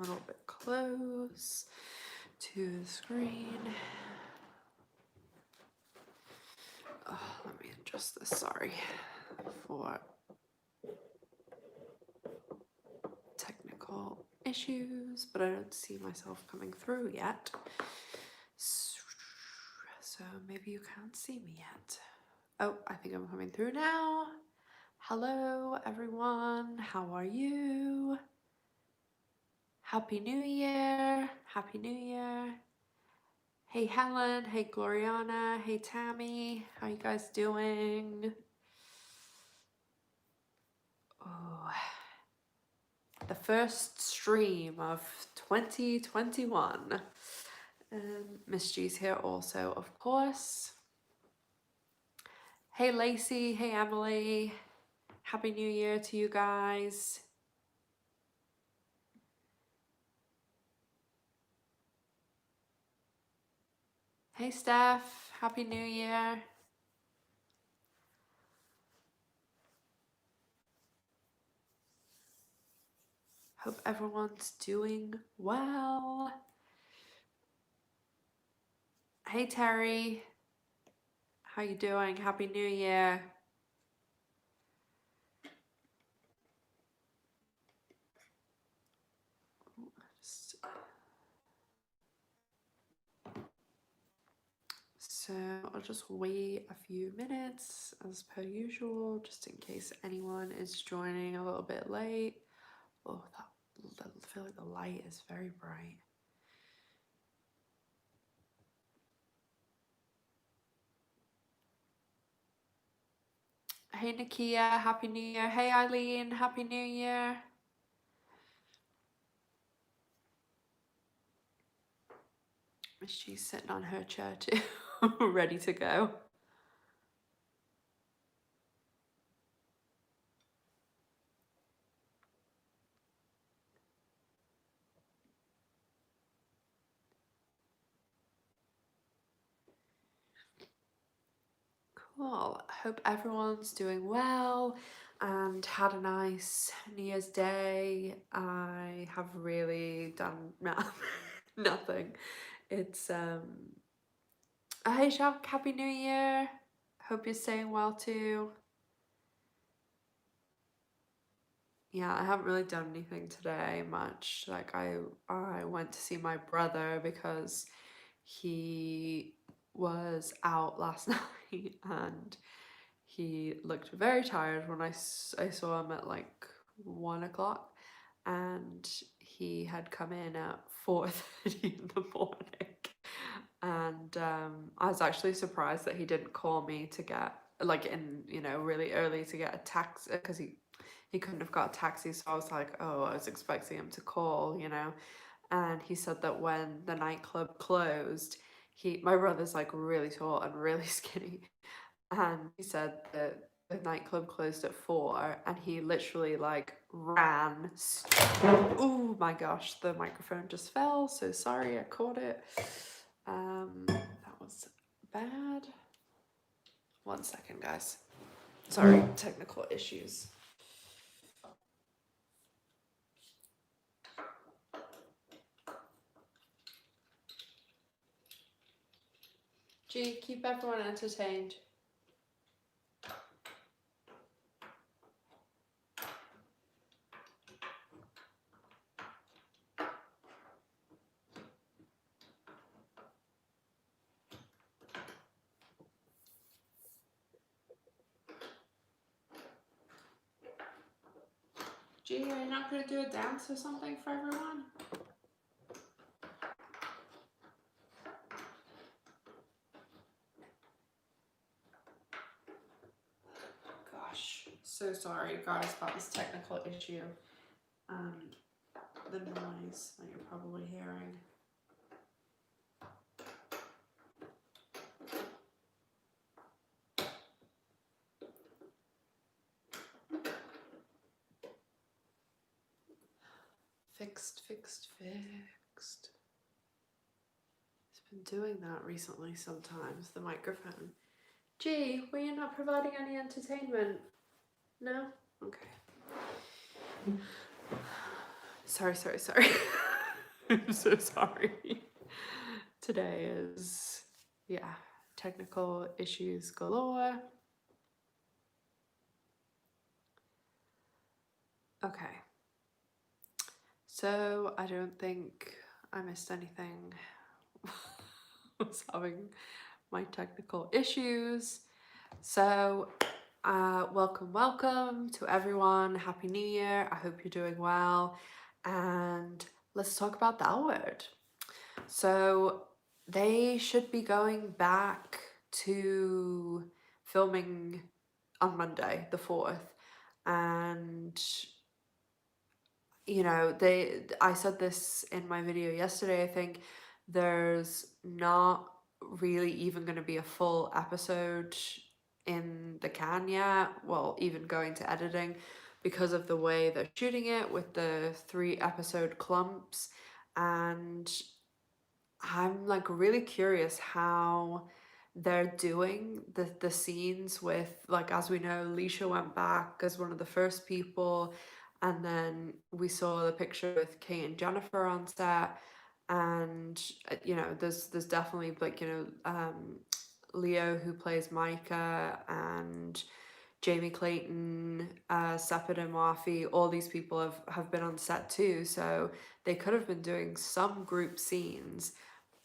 a little bit close to the screen. Oh, let me adjust this, sorry for technical issues, but I don't see myself coming through yet. So maybe you can't see me yet. Oh, I think I'm coming through now. Hello, everyone. How are you? Happy New Year. Happy New Year. Hey, Helen. Hey, Gloriana. Hey, Tammy. How you guys doing? Oh, the first stream of 2021. Miss G's here also, of course. Hey, Lacey. Hey, Emily. Happy New Year to you guys. Hey, Steph. Happy New Year. Hope everyone's doing well. Hey, Terry. How you doing? Happy New Year. So I'll just wait a few minutes as per usual, just in case anyone is joining a little bit late. Oh, I feel like the light is very bright. Hey, Nakia, Happy New Year. Hey, Eileen, Happy New Year. She's sitting on her chair too, ready to go. Cool. Hope everyone's doing well and had a nice New Year's Day. I have really done nothing. It's hey Shab, Happy New Year. Hope you're staying well too. Yeah, I haven't really done anything today much. Like I went to see my brother because he was out last night and he looked very tired when I saw him at like 1 o'clock, and he had come in at 4:30 in the morning. And I was actually surprised that he didn't call me to get like in, you know, really early to get a taxi, because he couldn't have got a taxi. So I was like, oh, I was expecting him to call, you know. And he said that when the nightclub closed, my brother's like really tall and really skinny, and he said that the nightclub closed at 4 and he literally like ran. Oh my gosh, the microphone just fell, so sorry, I caught it. That was bad. 1 second, guys. Sorry, technical issues. Gee, keep everyone entertained. Gee, are you not gonna do a dance or something for everyone? Gosh, so sorry guys about this technical issue. The noise that you're probably hearing. Fixed. It's been doing that recently sometimes, the microphone. Gee, were you not providing any entertainment? No? Okay. Sorry. I'm so sorry. Today is, yeah, technical issues galore. Okay. So I don't think I missed anything. I was having my technical issues. So welcome to everyone. Happy New Year. I hope you're doing well. And let's talk about the L Word. So they should be going back to filming on Monday, the 4th. And you know, I said this in my video yesterday, I think there's not really even going to be a full episode in the can yet, well, even going to editing, because of the way they're shooting it with the 3 episode clumps. And I'm like really curious how they're doing the scenes with, like, as we know, Leisha went back as one of the first people, and then we saw the picture with Kate and Jennifer on set. And you know, there's definitely, like, you know, Leo, who plays Micah, and Jamie Clayton, Sepid and Wafi, all these people have been on set too, so they could have been doing some group scenes.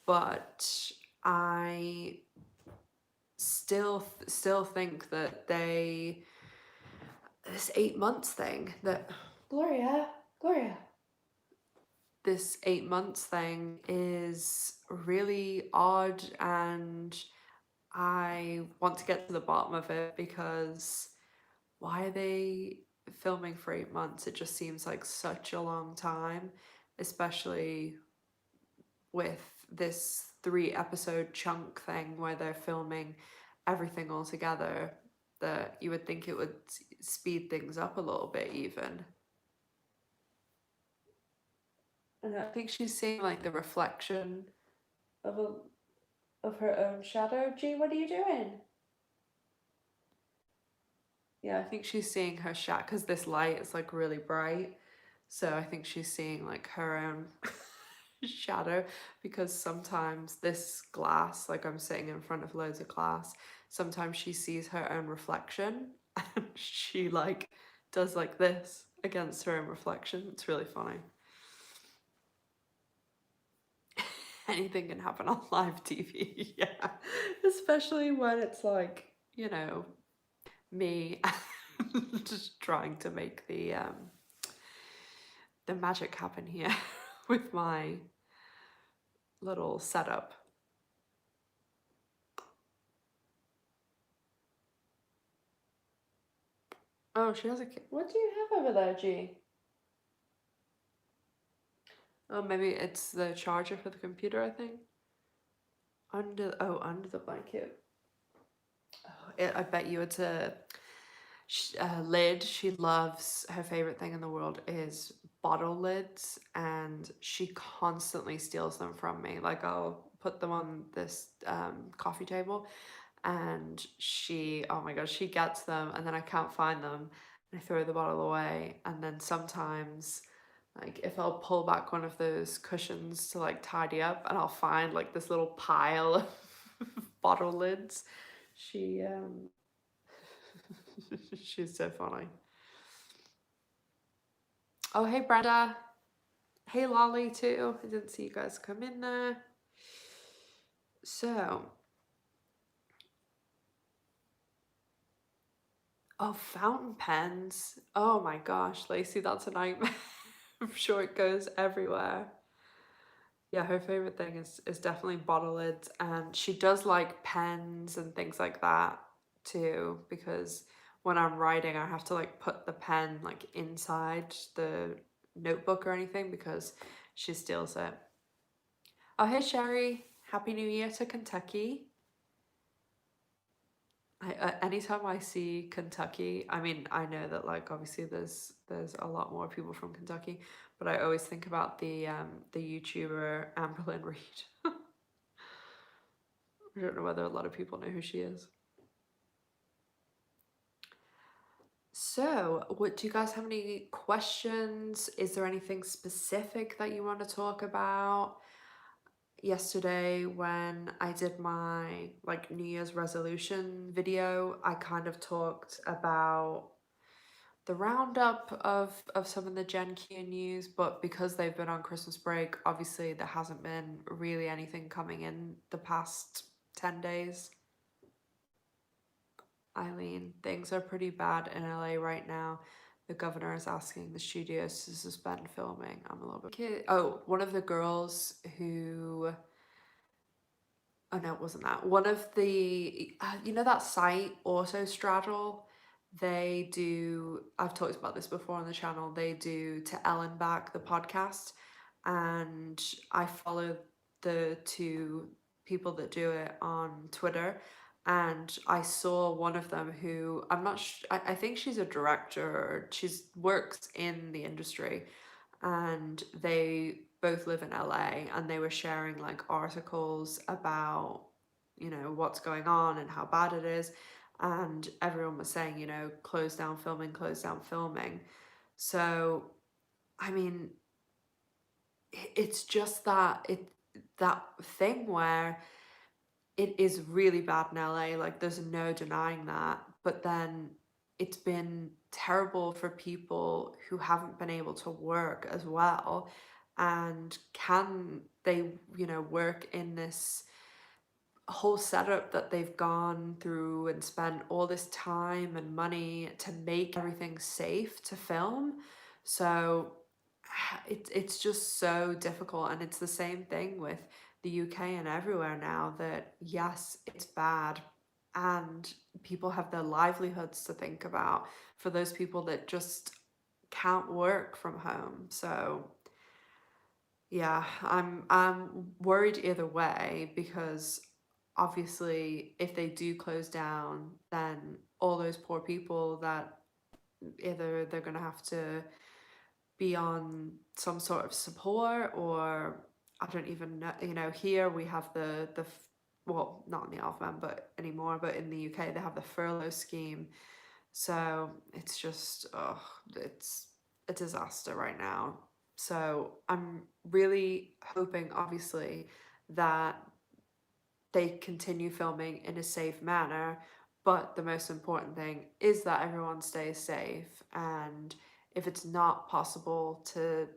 But I still think that this 8 months thing that Gloria, this 8 months thing is really odd, and I want to get to the bottom of it, because why are they filming for 8 months? It just seems like such a long time, especially with this 3 episode chunk thing where they're filming everything all together, that you would think it would speed things up a little bit even. And I think she's seeing like the reflection of her own shadow. G, what are you doing? Yeah, I think she's seeing her shadow, because this light is like really bright. So I think she's seeing like her own shadow, because sometimes this glass, like I'm sitting in front of loads of glass, sometimes she sees her own reflection and she like does like this against her own reflection. It's really funny. Anything can happen on live TV. Yeah, especially when it's like, you know, me just trying to make the magic happen here with my little setup. Oh, she has a kid. What do you have over there, G? Oh, maybe it's the charger for the computer, I think. Under the blanket. Oh, I bet you it's a lid. She loves, her favorite thing in the world is bottle lids, and she constantly steals them from me. Like, I'll put them on this coffee table, and she, oh my god, she gets them, and then I can't find them, and I throw the bottle away. And then sometimes, like, if I'll pull back one of those cushions to like tidy up, and I'll find like this little pile of bottle lids, she she's so funny. Oh, hey Brenda. Hey Lolly too. I didn't see you guys come in there. So, oh, fountain pens. Oh my gosh, Lacey, that's a nightmare. I'm sure it goes everywhere. Yeah, her favorite thing is definitely bottle lids, and she does like pens and things like that too, because when I'm writing, I have to like put the pen like inside the notebook or anything, because she steals it. Oh, hey Sherry, Happy New Year to Kentucky. Anytime I see Kentucky, I mean, I know that like obviously there's a lot more people from Kentucky, but I always think about the YouTuber Amberlyn Reed. I don't know whether a lot of people know who she is. So, what do you guys have any questions? Is there anything specific that you want to talk about? Yesterday, when I did my like New Year's resolution video, I kind of talked about the roundup of some of the Gen Q news, but because they've been on Christmas break, obviously there hasn't been really anything coming in the past 10 days. Eileen, things are pretty bad in LA right now. The governor is asking the studios to suspend filming. I'm a little bit. Oh, one of the girls who. Oh no, it wasn't that. One of the. You know that site, Autostraddle? They do. I've talked about this before on the channel. They do To Ellen Back, the podcast. And I follow the two people that do it on Twitter, and I saw one of them who I'm not I think she's a director, or she's works in the industry, and they both live in LA, and they were sharing like articles about, you know, what's going on and how bad it is, and everyone was saying, you know, close down filming, close down filming. So I mean, it's just that thing where it is really bad in LA, like there's no denying that. But then it's been terrible for people who haven't been able to work as well. And can they, you know, work in this whole setup that they've gone through and spent all this time and money to make everything safe to film? So it's just so difficult, and it's the same thing with the UK and everywhere now, that yes, it's bad, and people have their livelihoods to think about for those people that just can't work from home. So yeah, I'm worried either way, because obviously if they do close down, then all those poor people that either they're going to have to be on some sort of support, or I don't even know, you know, here we have well, not in the Alphabet but anymore, but in the UK they have the furlough scheme. So it's just, oh, it's a disaster right now. So I'm really hoping, obviously, that they continue filming in a safe manner. But the most important thing is that everyone stays safe. And if it's not possible to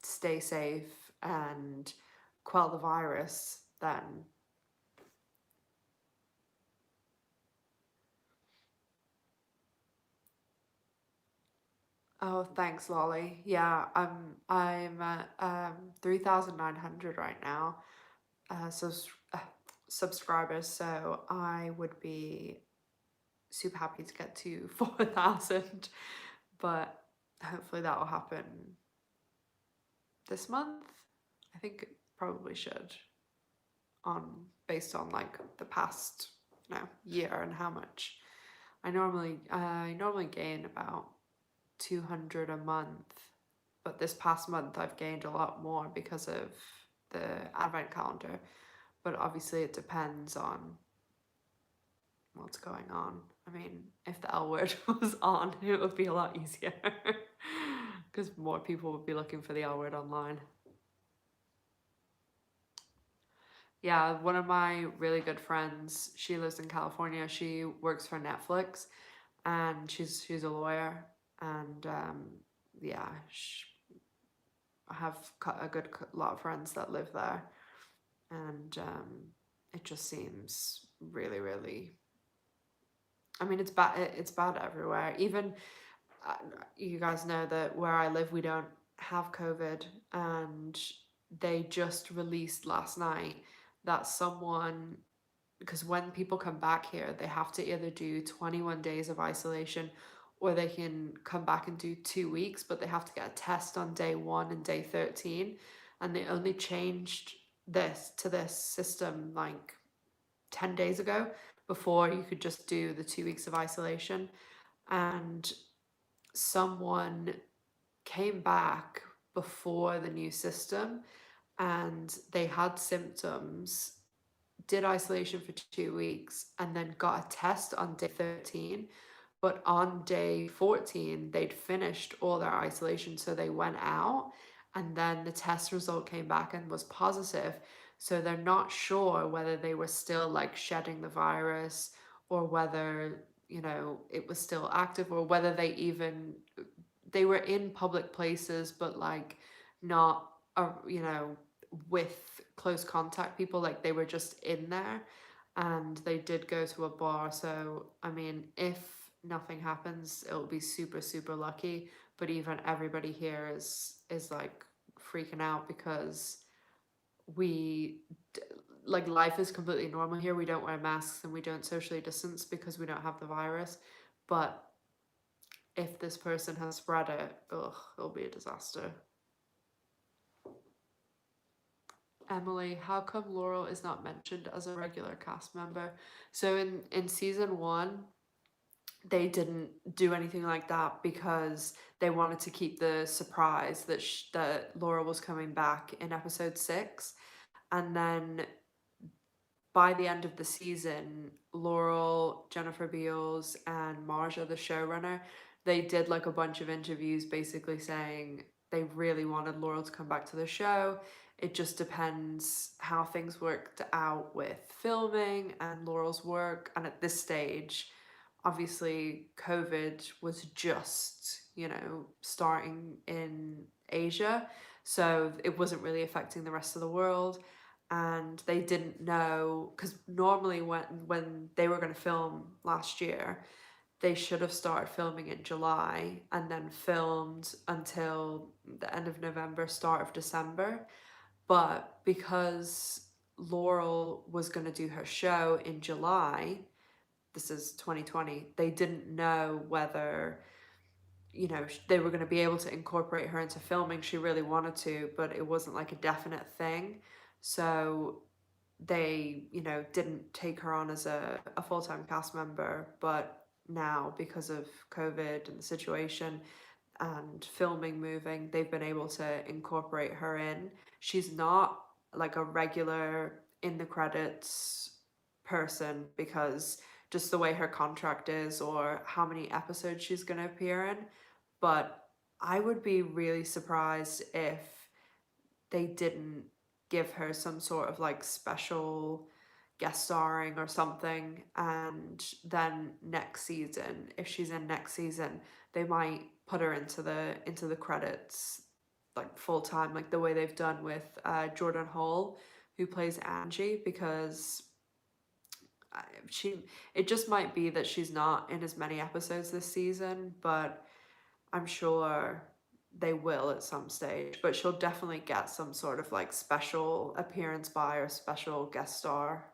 stay safe and quell the virus, then oh, thanks, Lolly. Yeah, I'm at 3,900 right now. Uh, subscribers. So I would be super happy to get to 4,000, but hopefully that will happen this month. I think it probably should, on based on like the past, you know, year and how much I normally gain about 200 a month, but this past month I've gained a lot more because of the advent calendar. But obviously it depends on what's going on. I mean, if the L word was on, it would be a lot easier because more people would be looking for the L word online. Yeah, one of my really good friends, she lives in California. She works for Netflix, and she's a lawyer, and yeah, I have a good lot of friends that live there, and it just seems really, really. I mean, it's bad. It's bad everywhere. Even uh, you guys know that where I live, we don't have COVID, and they just released last night that someone, because when people come back here, they have to either do 21 days of isolation, or they can come back and do 2 weeks, but they have to get a test on day 1 and day 13. And they only changed this system like 10 days ago. Before, you could just do the 2 weeks of isolation. And someone came back before the new system, and they had symptoms, did isolation for 2 weeks, and then got a test on day 13, But on day 14, they'd finished all their isolation, so they went out, and then the test result came back and was positive. So they're not sure whether they were still like shedding the virus, or whether, it was still active, or whether they were in public places, but like not, with close contact people, like they were just in there, and they did go to a bar. So, I mean, if nothing happens, it'll be super, super lucky. But even everybody here is like freaking out because we like life is completely normal here. We don't wear masks and we don't socially distance because we don't have the virus. But if this person has spread it, ugh, it'll be a disaster. Emily, how come Laurel is not mentioned as a regular cast member? So in season one, they didn't do anything like that because they wanted to keep the surprise that Laura was coming back in episode 6. And then by the end of the season, Laurel, Jennifer Beals, and Marja, the showrunner, they did like a bunch of interviews basically saying they really wanted Laurel to come back to the show. It just depends how things worked out with filming and Laurel's work. And at this stage, obviously, COVID was just, starting in Asia. So it wasn't really affecting the rest of the world, and they didn't know, because normally when they were going to film last year, they should have started filming in July and then filmed until the end of November, start of December. But because Laurel was going to do her show in July, this is 2020, they didn't know whether, they were going to be able to incorporate her into filming. She really wanted to, but it wasn't like a definite thing. So they, didn't take her on as a full-time cast member. But now, because of COVID and the situation and filming moving, they've been able to incorporate her in. She's not like a regular in the credits person because just the way her contract is or how many episodes she's going to appear in. But I would be really surprised if they didn't give her some sort of like special guest starring or something, and then next season, if she's in next season, they might put her into the credits like full time, like the way they've done with Jordan Hall, who plays Angie, because she it just might be that she's not in as many episodes this season, but I'm sure they will at some stage. But she'll definitely get some sort of like special appearance by or special guest star.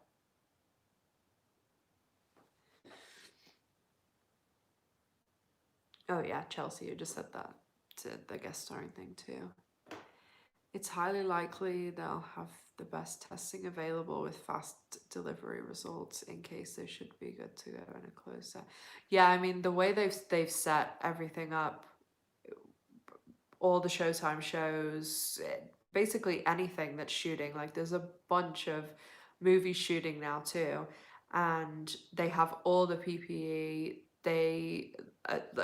Oh yeah, Chelsea, you just said that to the guest starring thing too. It's highly likely they'll have the best testing available with fast delivery results in case they should be good to go in a closed set. Yeah, I mean the way they've set everything up, all the Showtime shows, basically anything that's shooting. Like there's a bunch of movies shooting now too, and they have all the PPE. A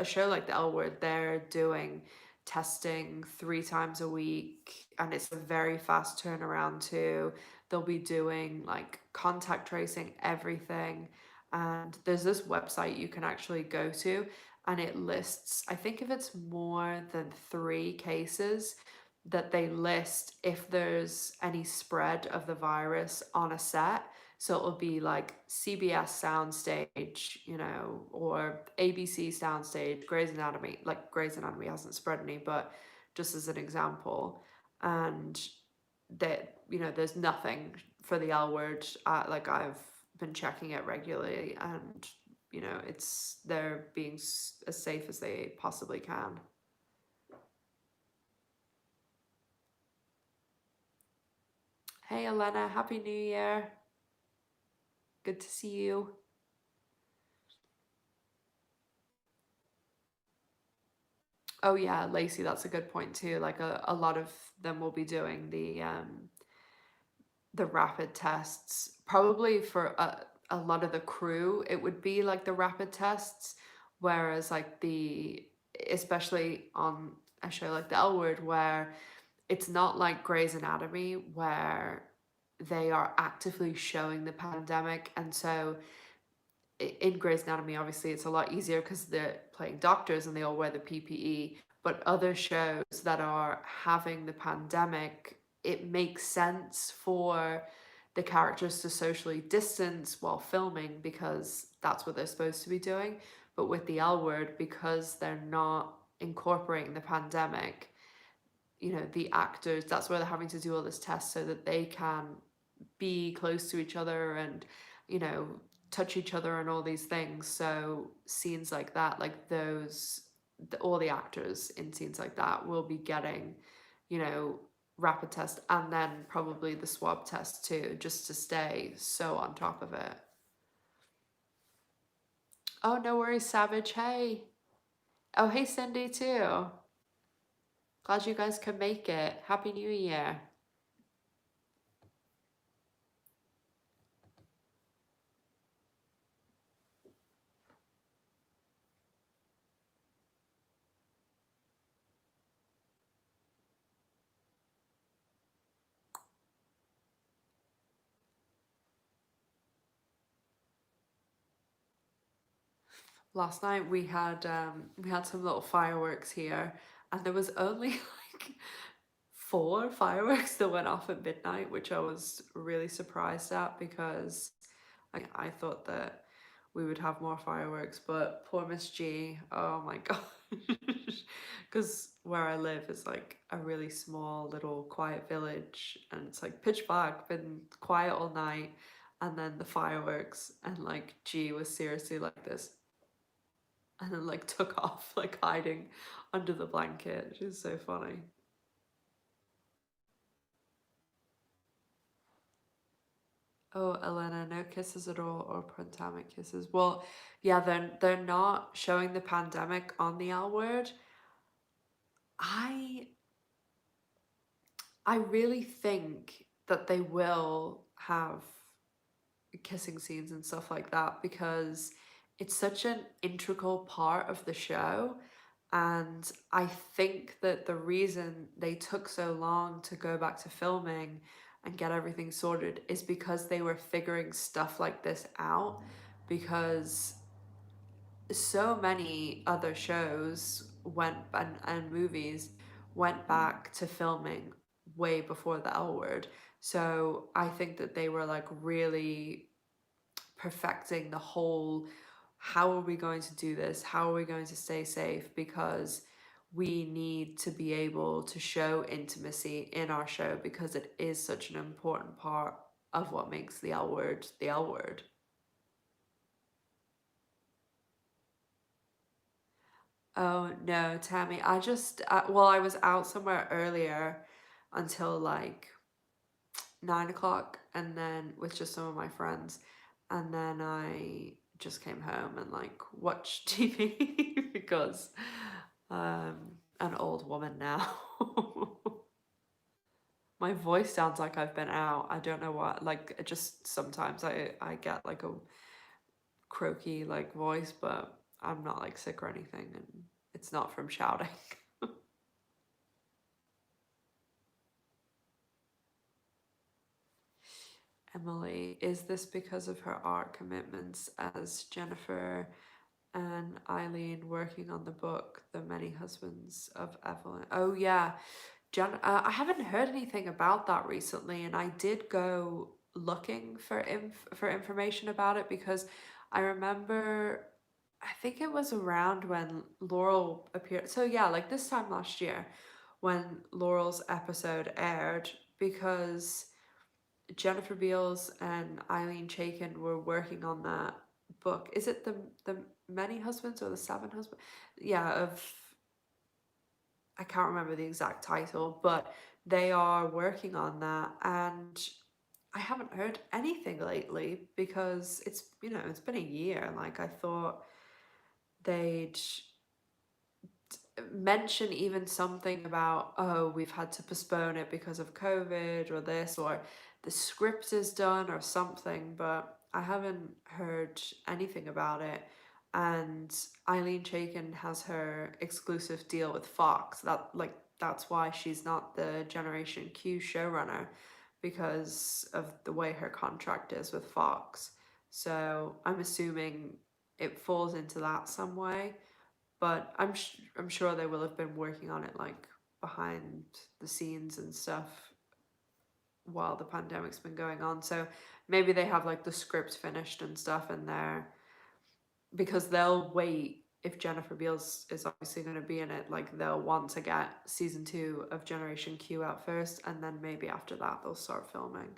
show like the L Word, they're doing testing 3 times a week, and it's a very fast turnaround too. They'll be doing like contact tracing everything, and there's this website you can actually go to, and it lists, I think if it's more than 3 cases, that they list if there's any spread of the virus on a set. So it'll be like CBS soundstage, or ABC soundstage, Grey's Anatomy. Like Grey's Anatomy hasn't spread any, but just as an example. And that, there's nothing for the L Word. Like I've been checking it regularly, and they're being as safe as they possibly can. Hey Elena, happy new year. Good to see you. Oh yeah, Lacey, that's a good point too. Like a lot of them will be doing the rapid tests. Probably for a lot of the crew, it would be like the rapid tests, Whereas like especially on a show like The L Word, where it's not like Grey's Anatomy, where they are actively showing the pandemic. And so in Grey's Anatomy, obviously, it's a lot easier because they're playing doctors and they all wear the PPE. But other shows that are having the pandemic, it makes sense for the characters to socially distance while filming because that's what they're supposed to be doing. But with the L Word, because they're not incorporating the pandemic, the actors, that's where they're having to do all this tests so that they can be close to each other and, you know, touch each other and all these things. So scenes like that, like all the actors in scenes like that will be getting, you know, rapid test and then probably the swab test too, just to stay so on top of it. Oh, no worries, Savage. Hey. Oh, hey, Cindy too. Glad you guys could make it. Happy New Year. Last night we had some little fireworks here, and there was only like four fireworks that went off at midnight, which I was really surprised at because I thought that we would have more fireworks, but poor Miss G, oh my gosh. Because where I live is like a really small little quiet village and it's like pitch black, been quiet all night, and then the fireworks, and like G was seriously like this and then like took off, like hiding under the blanket, which is so funny. Oh, Elena, no kisses at all or pandemic kisses. Well, yeah, they're not showing the pandemic on the L Word. I I really think that they will have kissing scenes and stuff like that because it's such an integral part of the show. And I think that the reason they took so long to go back to filming and get everything sorted is because they were figuring stuff like this out. Because so many other shows and movies went back to filming way before the L Word. So I think that they were like really perfecting the whole, how are we going to do this? How are we going to stay safe? Because we need to be able to show intimacy in our show because it is such an important part of what makes the L Word the L Word. Oh no, Tammy. Well, I was out somewhere earlier until like 9 o'clock and then with just some of my friends. And then I just came home and like watched TV because um an old woman now. My voice sounds like I've been out. I don't know what, like it just sometimes I get like a croaky like voice, but I'm not like sick or anything and it's not from shouting. Emily, is this because of her art commitments as Jennifer and Eileen working on the book, The Many Husbands of Evelyn? Oh, yeah. I haven't heard anything about that recently, and I did go looking for information about it because I remember, I think it was around when Laurel appeared. So, yeah, like this time last year when Laurel's episode aired, because Jennifer Beals and Eileen Chaikin were working on that book. Is it the Many Husbands or the Seven Husbands? Yeah, of I can't remember the exact title, but they are working on that and I haven't heard anything lately because it's been a year. Like I thought they'd mention even something about, oh, we've had to postpone it because of COVID or this, or the script is done or something, but I haven't heard anything about it. and Eileen Chaikin has her exclusive deal with Fox. That's why she's not the Generation Q showrunner, because of the way her contract is with Fox. So I'm assuming it falls into that some way, but I'm sure they will have been working on it like behind the scenes and stuff while the pandemic's been going on. So maybe they have like the script finished and stuff in there, because they'll wait. If Jennifer Beals is obviously going to be in it, like they'll want to get season 2 of Generation Q out first, and then maybe after that they'll start filming.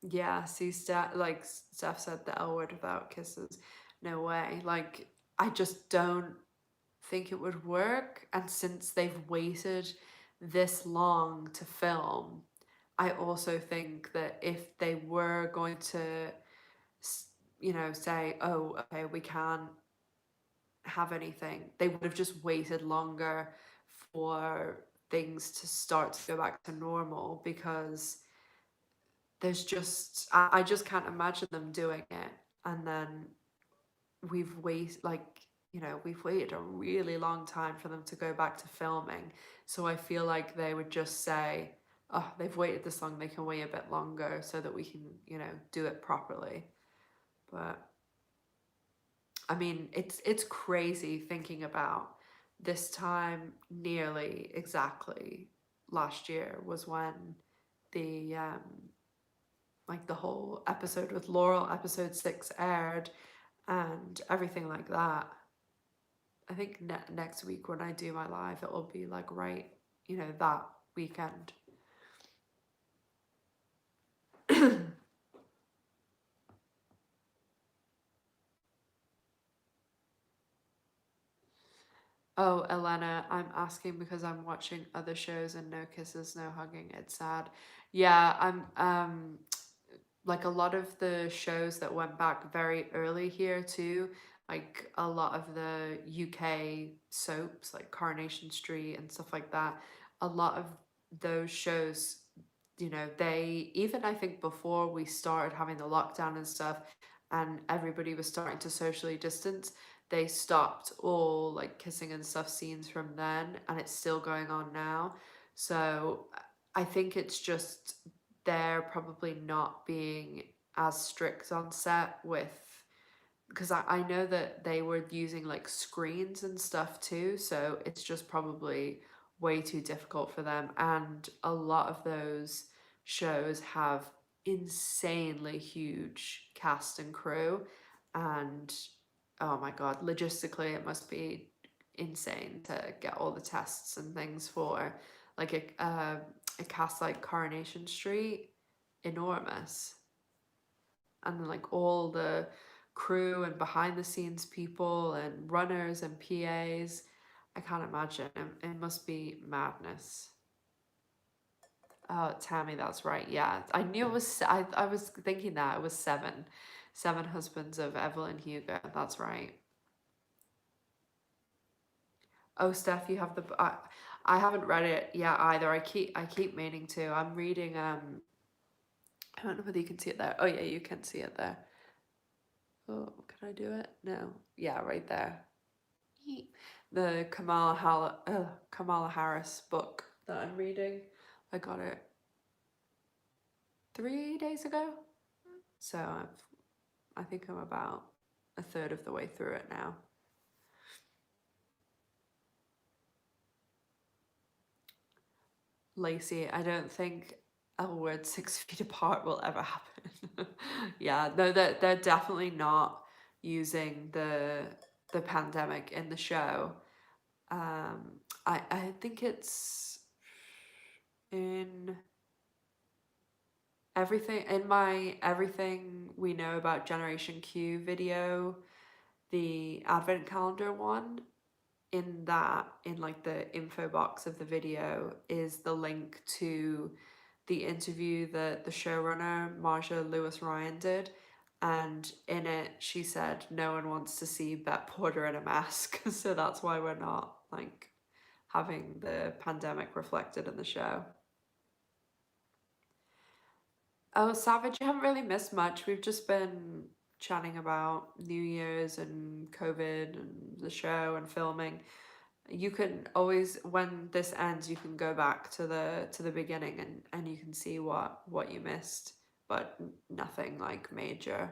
Yeah, see, Steph said, the L word without kisses. No way. Like, I just don't think it would work. And since they've waited this long to film, I also think that if they were going to, say, oh, okay, we can't have anything, they would have just waited longer for things to start to go back to normal, because I just can't imagine them doing it. And then we've waited a really long time for them to go back to filming. So I feel like they would just say, oh, they've waited this long, they can wait a bit longer so that we can, do it properly. But I mean, it's crazy thinking about this time nearly exactly last year was when the like the whole episode with Laurel, episode 6, aired, and everything like that. I think next week when I do my live, it will be like right, that weekend. Oh, Elena, I'm asking because I'm watching other shows and no kisses, no hugging. It's sad. Yeah, I'm like a lot of the shows that went back very early here too, like a lot of the UK soaps like Coronation Street and stuff like that. A lot of those shows, they even, I think before we started having the lockdown and stuff and everybody was starting to socially distance, they stopped all like kissing and stuff scenes from then, and it's still going on now. So I think it's just they're probably not being as strict on set with, because I know that they were using like screens and stuff too, so it's just probably way too difficult for them. And a lot of those shows have insanely huge cast and crew, and oh my god, logistically it must be insane to get all the tests and things for like a cast like Coronation Street, enormous. And then like all the crew and behind the scenes people and runners and PAs. I can't imagine. It must be madness. Oh, Tammy, that's right. Yeah, I knew it was. I was thinking that it was seven, seven husbands of Evelyn Hugo. That's right. Oh, Steph, you have the. I haven't read it yet either. I keep meaning to. I'm reading. I don't know whether you can see it there. Oh yeah, you can see it there. Oh, can I do it? No. Yeah, right there. The Kamala Harris book that I'm reading. I got it 3 days ago. So I think I'm about a third of the way through it now. Lacey, I don't think L word 6 feet apart will ever happen. Yeah, no, they're definitely not using the pandemic in the show. I think it's in everything we know about Generation Q video, the advent calendar one, in like the info box of the video is the link to the interview that the showrunner Marcia Lewis Ryan did, and in it she said no one wants to see Bette Porter in a mask. So that's why we're not like having the pandemic reflected in the show. Oh, Savage, you haven't really missed much. We've just been chatting about New Year's and COVID and the show and filming. You can always, when this ends, you can go back to the beginning and you can see what you missed, but nothing like major.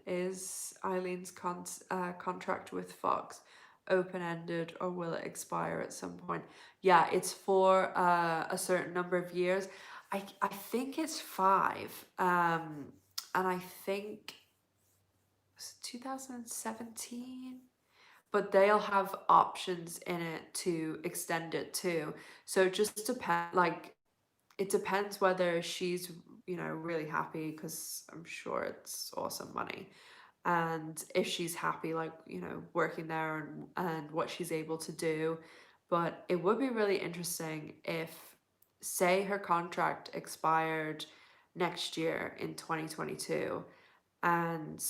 Is Eileen's contract with Fox open-ended or will it expire at some point? Yeah, it's for a certain number of years. I think it's five. And I think it's 2017. But they'll have options in it to extend it too. So it just depends. Like it depends whether she's really happy because I'm sure it's awesome money, and if she's happy like working there and what she's able to do. But it would be really interesting if, say, her contract expired next year in 2022 and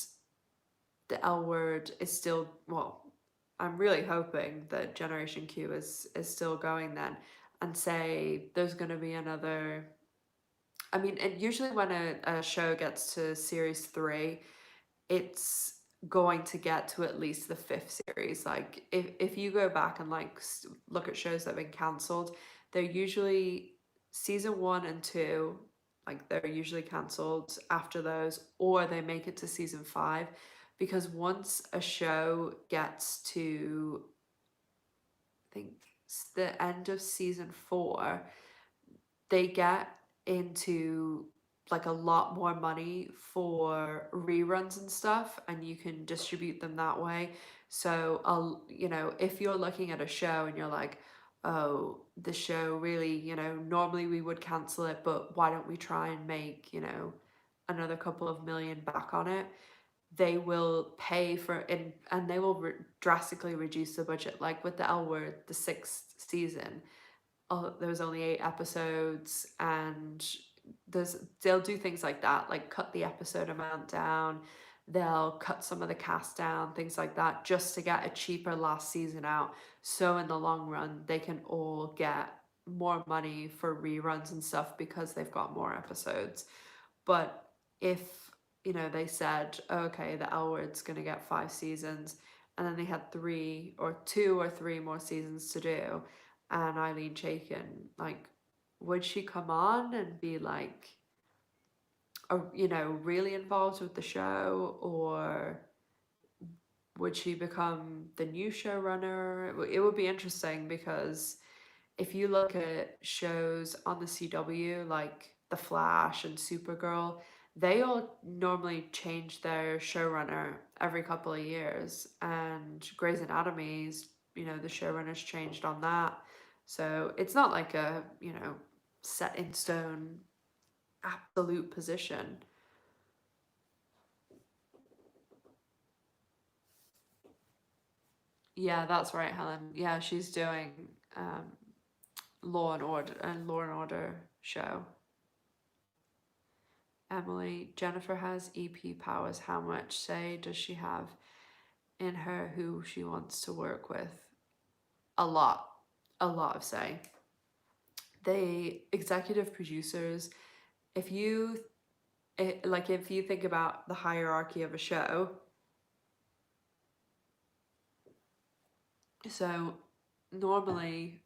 the L Word is still, well, I'm really hoping that Generation Q is still going then, and say there's going to be another. I mean, and usually when a show gets to series three, it's going to get to at least the fifth series. Like if you go back and like look at shows that have been cancelled, they're usually season one and two, like they're usually cancelled after those, or they make it to season five, because once a show gets to, I think, the end of season four, they get into like a lot more money for reruns and stuff, and you can distribute them that way. So I'll, if you're looking at a show and you're like, oh, the show really, normally we would cancel it, but why don't we try and make, another couple of million back on it? They will pay for it, and they will drastically reduce the budget. Like with the L Word, the sixth season, there was only 8 episodes, and they'll do things like that, like cut the episode amount down, they'll cut some of the cast down, things like that, just to get a cheaper last season out, so in the long run they can all get more money for reruns and stuff because they've got more episodes. But if, they said, okay, the L Word's going to get 5 seasons, and then they had 2 or 3 more seasons to do, and Eileen Chaikin, like, would she come on and be like, really involved with the show, or would she become the new showrunner? It would be interesting because if you look at shows on the CW like The Flash and Supergirl, they all normally change their showrunner every couple of years. And Grey's Anatomy's, the showrunner's changed on that. So it's not like a, set in stone absolute position. Yeah, that's right, Helen. Yeah, she's doing Law and Order show. Emily, Jennifer has EP powers. How much say does she have in her who she wants to work with? A lot. A lot of say. The executive producers, if you if you think about the hierarchy of a show, so normally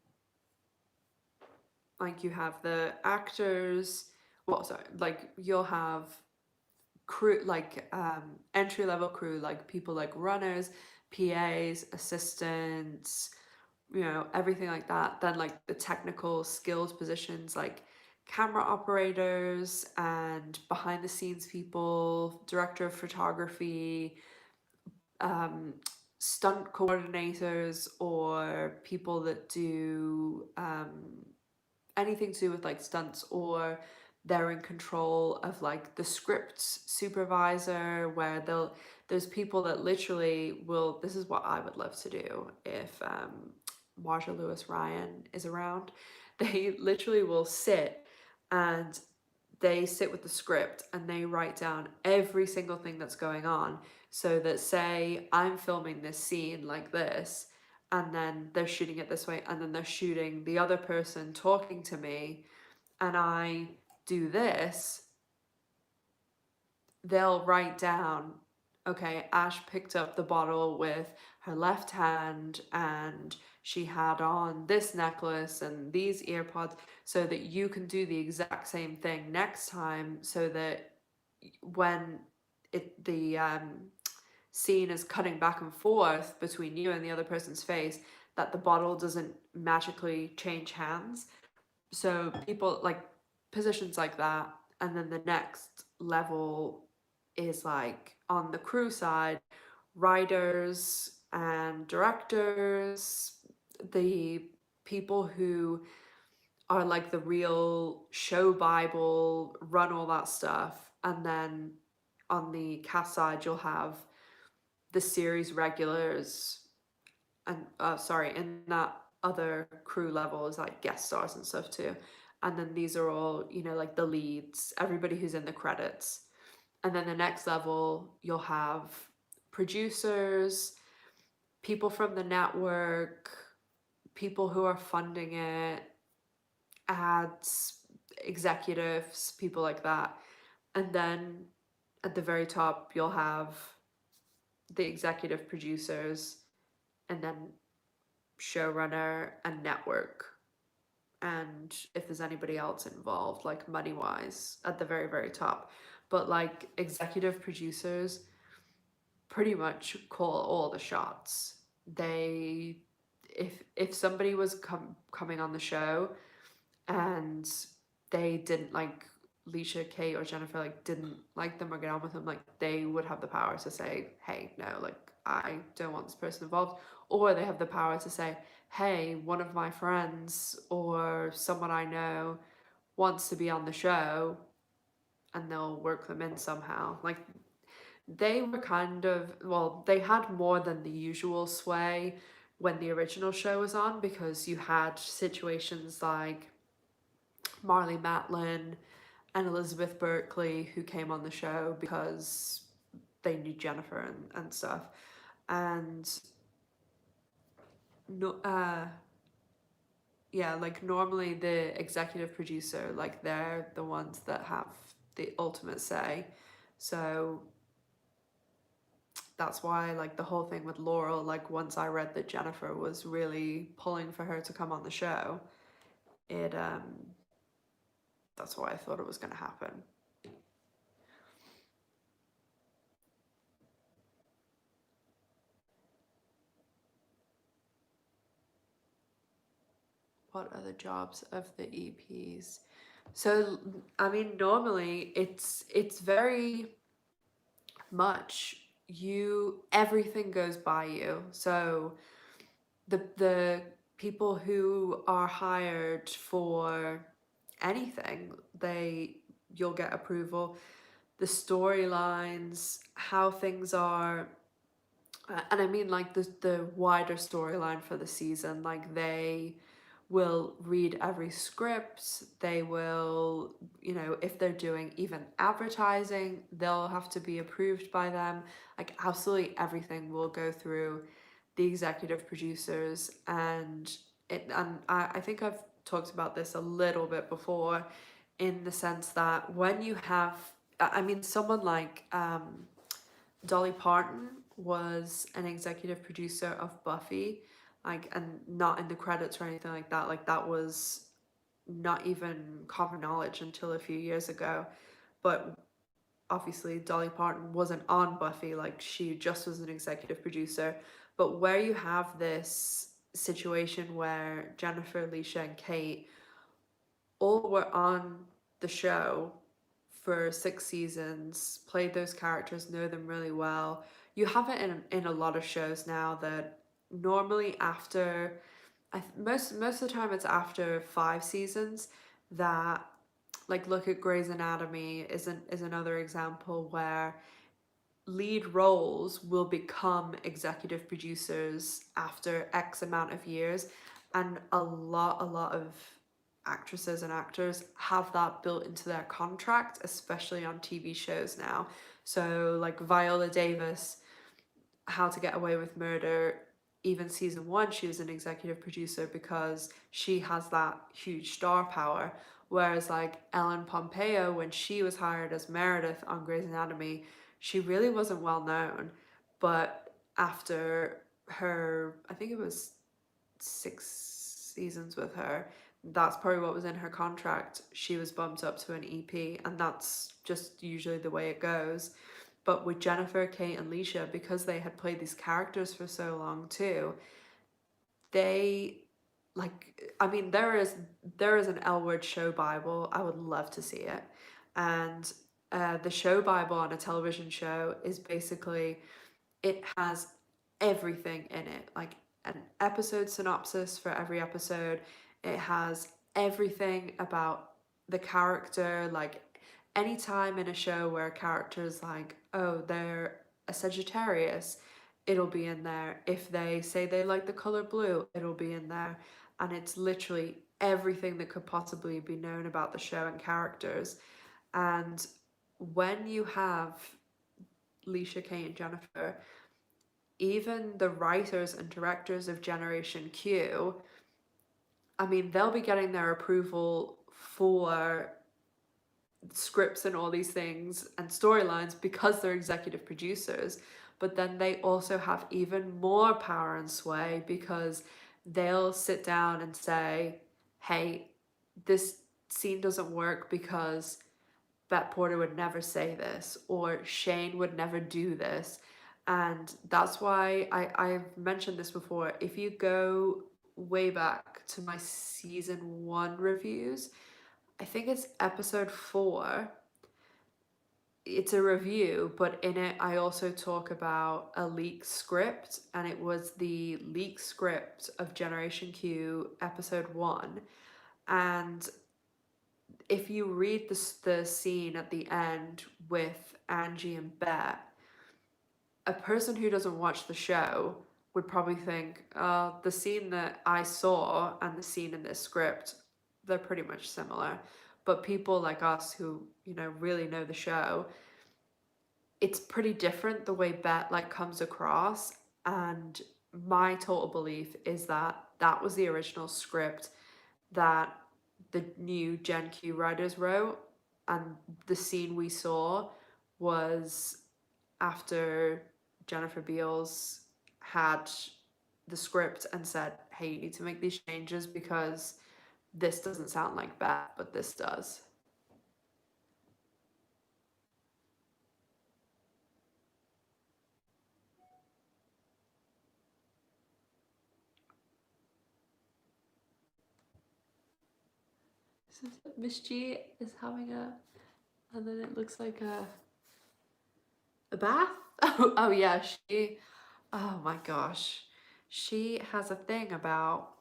like you have the actors, well, sorry, like you'll have crew, like entry level crew, like people like runners, PAs, assistants, everything like that. Then like the technical skills positions like camera operators and behind the scenes people, director of photography, um, stunt coordinators, or people that do anything to do with like stunts, or they're in control of like the script supervisor, where there's people that literally will, this is what I would love to do if Marcia Lewis Ryan is around. They literally will sit and they sit with the script and they write down every single thing that's going on, so that, say I'm filming this scene like this, and then they're shooting it this way, and then they're shooting the other person talking to me, and I do this, they'll write down, okay, Ash picked up the bottle with her left hand and she had on this necklace and these earpods, so that you can do the exact same thing next time, so that when the scene is cutting back and forth between you and the other person's face, that the bottle doesn't magically change hands. So people like positions like that. And then the next level is like on the crew side, writers and directors, the people who are like the real show Bible, run all that stuff. And then on the cast side, you'll have the series regulars, and sorry, in that other crew level is like guest stars and stuff too. And then these are all, you know, like the leads, everybody who's in the credits. And then the next level, you'll have producers, people from the network, people who are funding it, ads, executives, people like that. And then at the very top, you'll have the executive producers, and then showrunner and network. And if there's anybody else involved, like money wise, at the very, very top. But like executive producers pretty much call all the shots. They, if somebody was coming on the show and they didn't like Leisha, Kate, or Jennifer, like didn't like them or get on with them, like they would have the power to say, hey, no, like I don't want this person involved. Or they have the power to say, hey, one of my friends or someone I know wants to be on the show, and they'll work them in somehow. Like they were kind of, well, they had more than the usual sway when the original show was on, because you had situations like Marley Matlin and Elizabeth Berkley who came on the show because they knew Jennifer and stuff. And no, yeah, like normally the executive producer, like they're the ones that have the ultimate say. So that's why like the whole thing with Laurel, like once I read that Jennifer was really pulling for her to come on the show, it that's why I thought it was going to happen. What are the jobs of the EPs? So I mean, normally it's very much you, everything goes by you. So the people who are hired for anything, you'll get approval. The storylines, how things are, and I mean like the wider storyline for the season, like they will read every script, they will, you know, if they're doing even advertising, they'll have to be approved by them. Like absolutely everything will go through the executive producers. And I think I've talked about this a little bit before, in the sense that when you have, I mean, someone like Dolly Parton was an executive producer of Buffy, like, and not in the credits or anything like that. Like, that was not even common knowledge until a few years ago. But obviously, Dolly Parton wasn't on Buffy, like, she just was an executive producer. But where you have this situation where Jennifer, Alicia, and Kate all were on the show for 6 seasons, played those characters, know them really well. You have it in a lot of shows now that normally after, most of the time it's after 5 seasons, that, like, look at Grey's Anatomy is another example where lead roles will become executive producers after X amount of years, and a lot of actresses and actors have that built into their contract, especially on TV shows now. So like Viola Davis, How to Get Away with Murder, even season one, she was an executive producer because she has that huge star power. Whereas like Ellen Pompeo, when she was hired as Meredith on Grey's Anatomy, she really wasn't well known. But after her, I think it was 6 seasons with her, that's probably what was in her contract. She was bumped up to an EP, and that's just usually the way it goes. But with Jennifer, Kate, and Leisha, because they had played these characters for so long too, they like I mean there is an L Word show Bible. I would love to see it. And the show Bible on a television show is basically, it has everything in it, like an episode synopsis for every episode. It has everything about the character, like any time in a show where a character is like, oh, they're a Sagittarius, it'll be in there. If they say they like the color blue, it'll be in there. And it's literally everything that could possibly be known about the show and characters. And when you have Leisha, Kate, and Jennifer, even the writers and directors of Generation Q, I mean, they'll be getting their approval for scripts and all these things and storylines because they're executive producers. But then they also have even more power and sway because they'll sit down and say, hey, this scene doesn't work because Bet Porter would never say this, or Shane would never do this. And that's why I've mentioned this before. If you go way back to my season one reviews, I think it's episode 4. It's a review, but in it, I also talk about a leaked script, and it was the leaked script of Generation Q episode 1. And if you read the scene at the end with Angie and Bet, a person who doesn't watch the show would probably think, the scene that I saw and the scene in this script, they're pretty much similar. But people like us who, really know the show, it's pretty different the way Bet like comes across. And my total belief is that that was the original script that the new Gen Q writers wrote, and the scene we saw was after Jennifer Beals had the script and said, hey, you need to make these changes because this doesn't sound like Beth, but this does. So Miss G is having and then it looks like a bath. Oh yeah, oh my gosh, she has a thing about,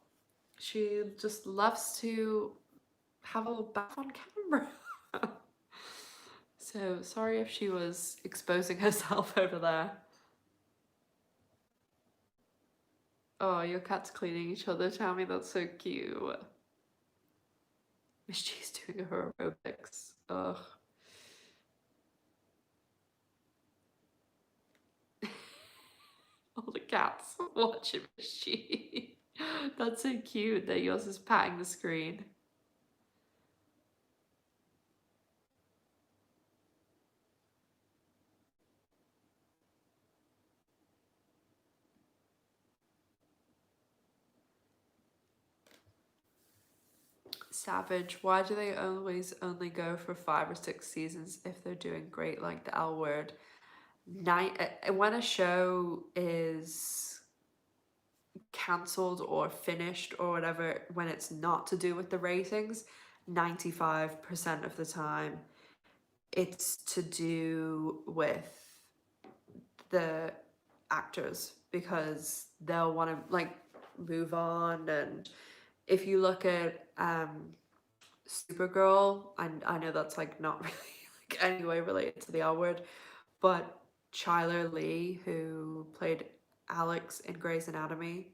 she just loves to have a little bath on camera. So sorry if she was exposing herself over there. Oh, your cat's cleaning each other, Tammy. That's so cute. Miss G's doing her aerobics. Ugh. All the cats watching Miss G. That's so cute that yours is patting the screen. Savage. Why do they always only go for 5 or 6 seasons if they're doing great, like the L Word? When a show is cancelled or finished or whatever, when it's not to do with the ratings, 95% of the time it's to do with the actors because they'll want to like move on. And if you look at Supergirl, I know that's like not really like anyway related to the L Word, but Chyler Lee, who played Alex in Grey's Anatomy,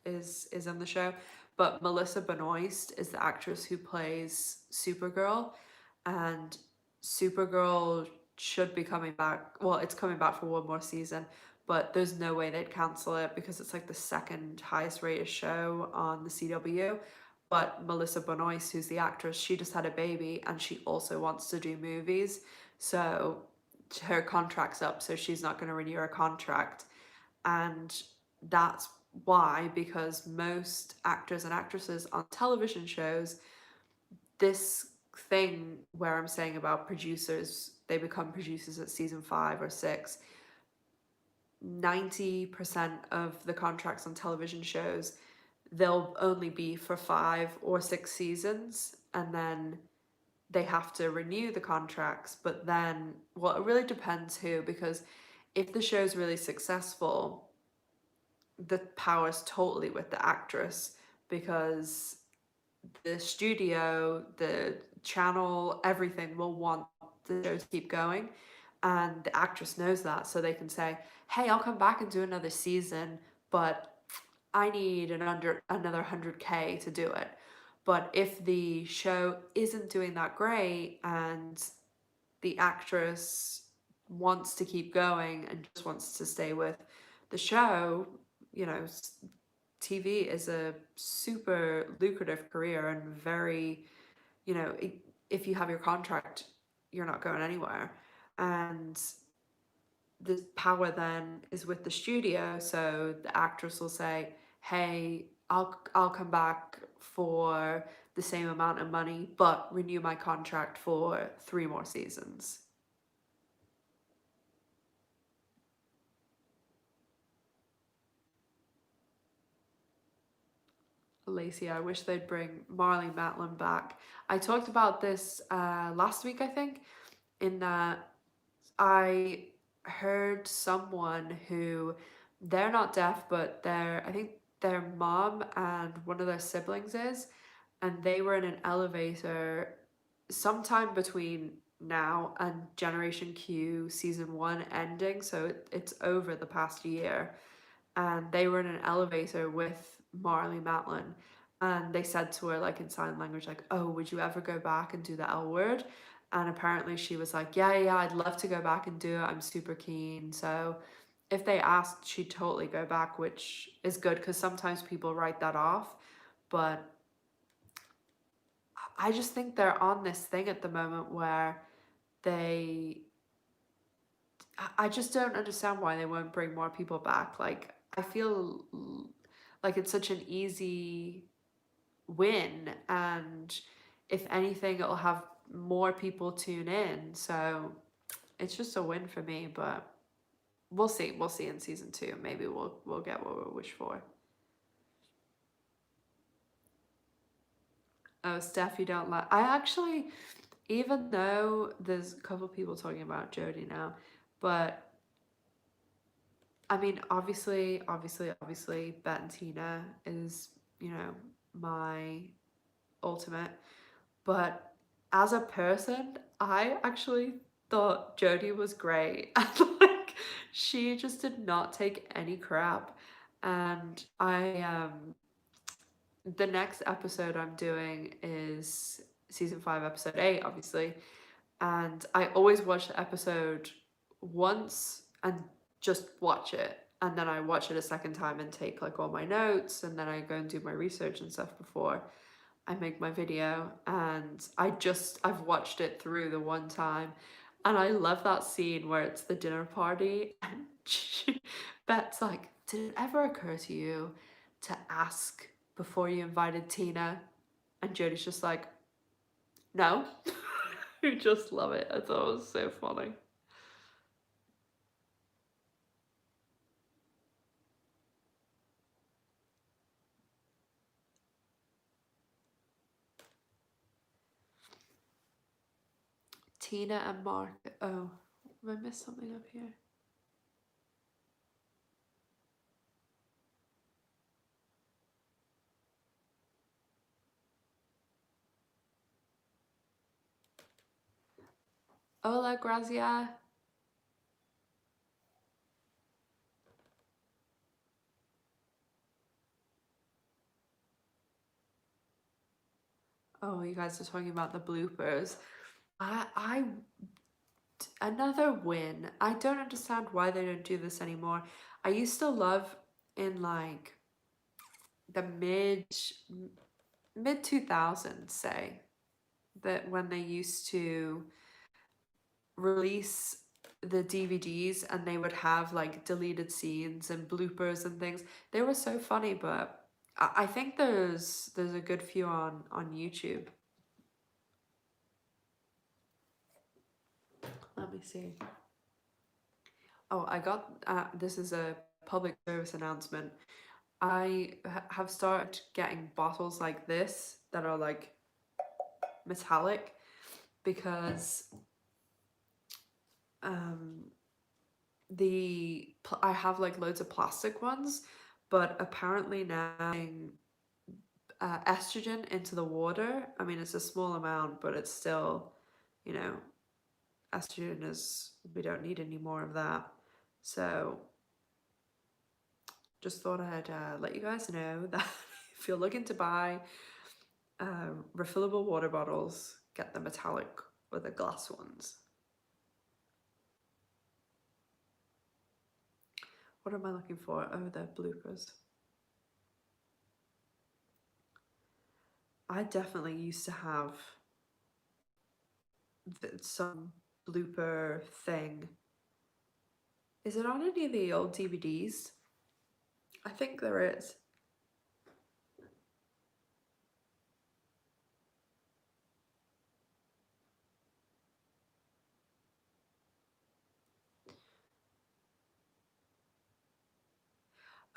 is in the show. But Melissa Benoist is the actress who plays Supergirl, and Supergirl should be coming back. Well, it's coming back for one more season, but there's no way they'd cancel it because it's like the second highest rated show on the CW. But Melissa Benoist, who's the actress, she just had a baby and she also wants to do movies. So her contract's up, so she's not going to renew her contract. And that's why, because most actors and actresses on television shows, this thing where I'm saying about producers, they become producers at season 5 or 6. 90% of the contracts on television shows, they'll only be for 5 or 6 seasons, and then they have to renew the contracts. But then, well, it really depends who, because if the show's really successful, the power's totally with the actress, because the studio, the channel, everything will want the show to keep going. And the actress knows that, so they can say, hey, I'll come back and do another season, but I need another 100K to do it. But if the show isn't doing that great and the actress wants to keep going and just wants to stay with the show, you know, TV is a super lucrative career and very, you know, if you have your contract, you're not going anywhere. And the power then is with the studio. So the actress will say, hey, I'll come back for the same amount of money, but renew my contract for 3 more seasons. Lacey, I wish they'd bring Marley Matlin back. I talked about this last week, I think, in that I heard someone who, they're not deaf, but I think their mom and one of their siblings is, and they were in an elevator sometime between now and Generation Q season 1 ending, so it's over the past year, and they were in an elevator with Marley Matlin, and they said to her, like in sign language, like, oh, would you ever go back and do the L word? And apparently she was like, yeah, yeah, I'd love to go back and do it, I'm super keen. So if they asked, she'd totally go back, which is good because sometimes people write that off. But I just think they're on this thing at the moment where they, I just don't understand why they won't bring more people back. Like, I feel like it's such an easy win, and if anything, it'll have more people tune in. So it's just a win for me, but we'll see. We'll see in season 2. Maybe we'll get what we wish for. Oh, Steph, you don't like. I actually, even though there's a couple people talking about Jodie now, but I mean, obviously, Bet and Tina is, my ultimate. But as a person, I actually thought Jodie was great. And like, she just did not take any crap. And the next episode I'm doing is season 5, episode 8, obviously. And I always watch the episode once and just watch it. And then I watch it a second time and take like all my notes, and then I go and do my research and stuff before I make my video. And I've watched it through the one time, and I love that scene where it's the dinner party and Bet's like, did it ever occur to you to ask before you invited Tina? And Jodie's just like, no. I just love it. I thought it was so funny. Tina and Mark. Oh, have I missed something up here? Hola, Grazia. Oh, you guys are talking about the bloopers. I another win. I don't understand why they don't do this anymore. I used to love in like the mid 2000s, say, that when they used to release the DVDs and they would have like deleted scenes and bloopers and things. They were so funny, but I think there's a good few on YouTube. Let me see. Oh, I got this is a public service announcement. I have started getting bottles like this that are like metallic because um I have like loads of plastic ones, but apparently now estrogen into the water. I mean, it's a small amount, but it's still, you know, estrogen is, we don't need any more of that. So just thought I'd let you guys know that if you're looking to buy refillable water bottles, get the metallic or the glass ones. What am I looking for? Oh, the bloopers. I definitely used to have some blooper thing. Is it on any of the old DVDs? I think there is.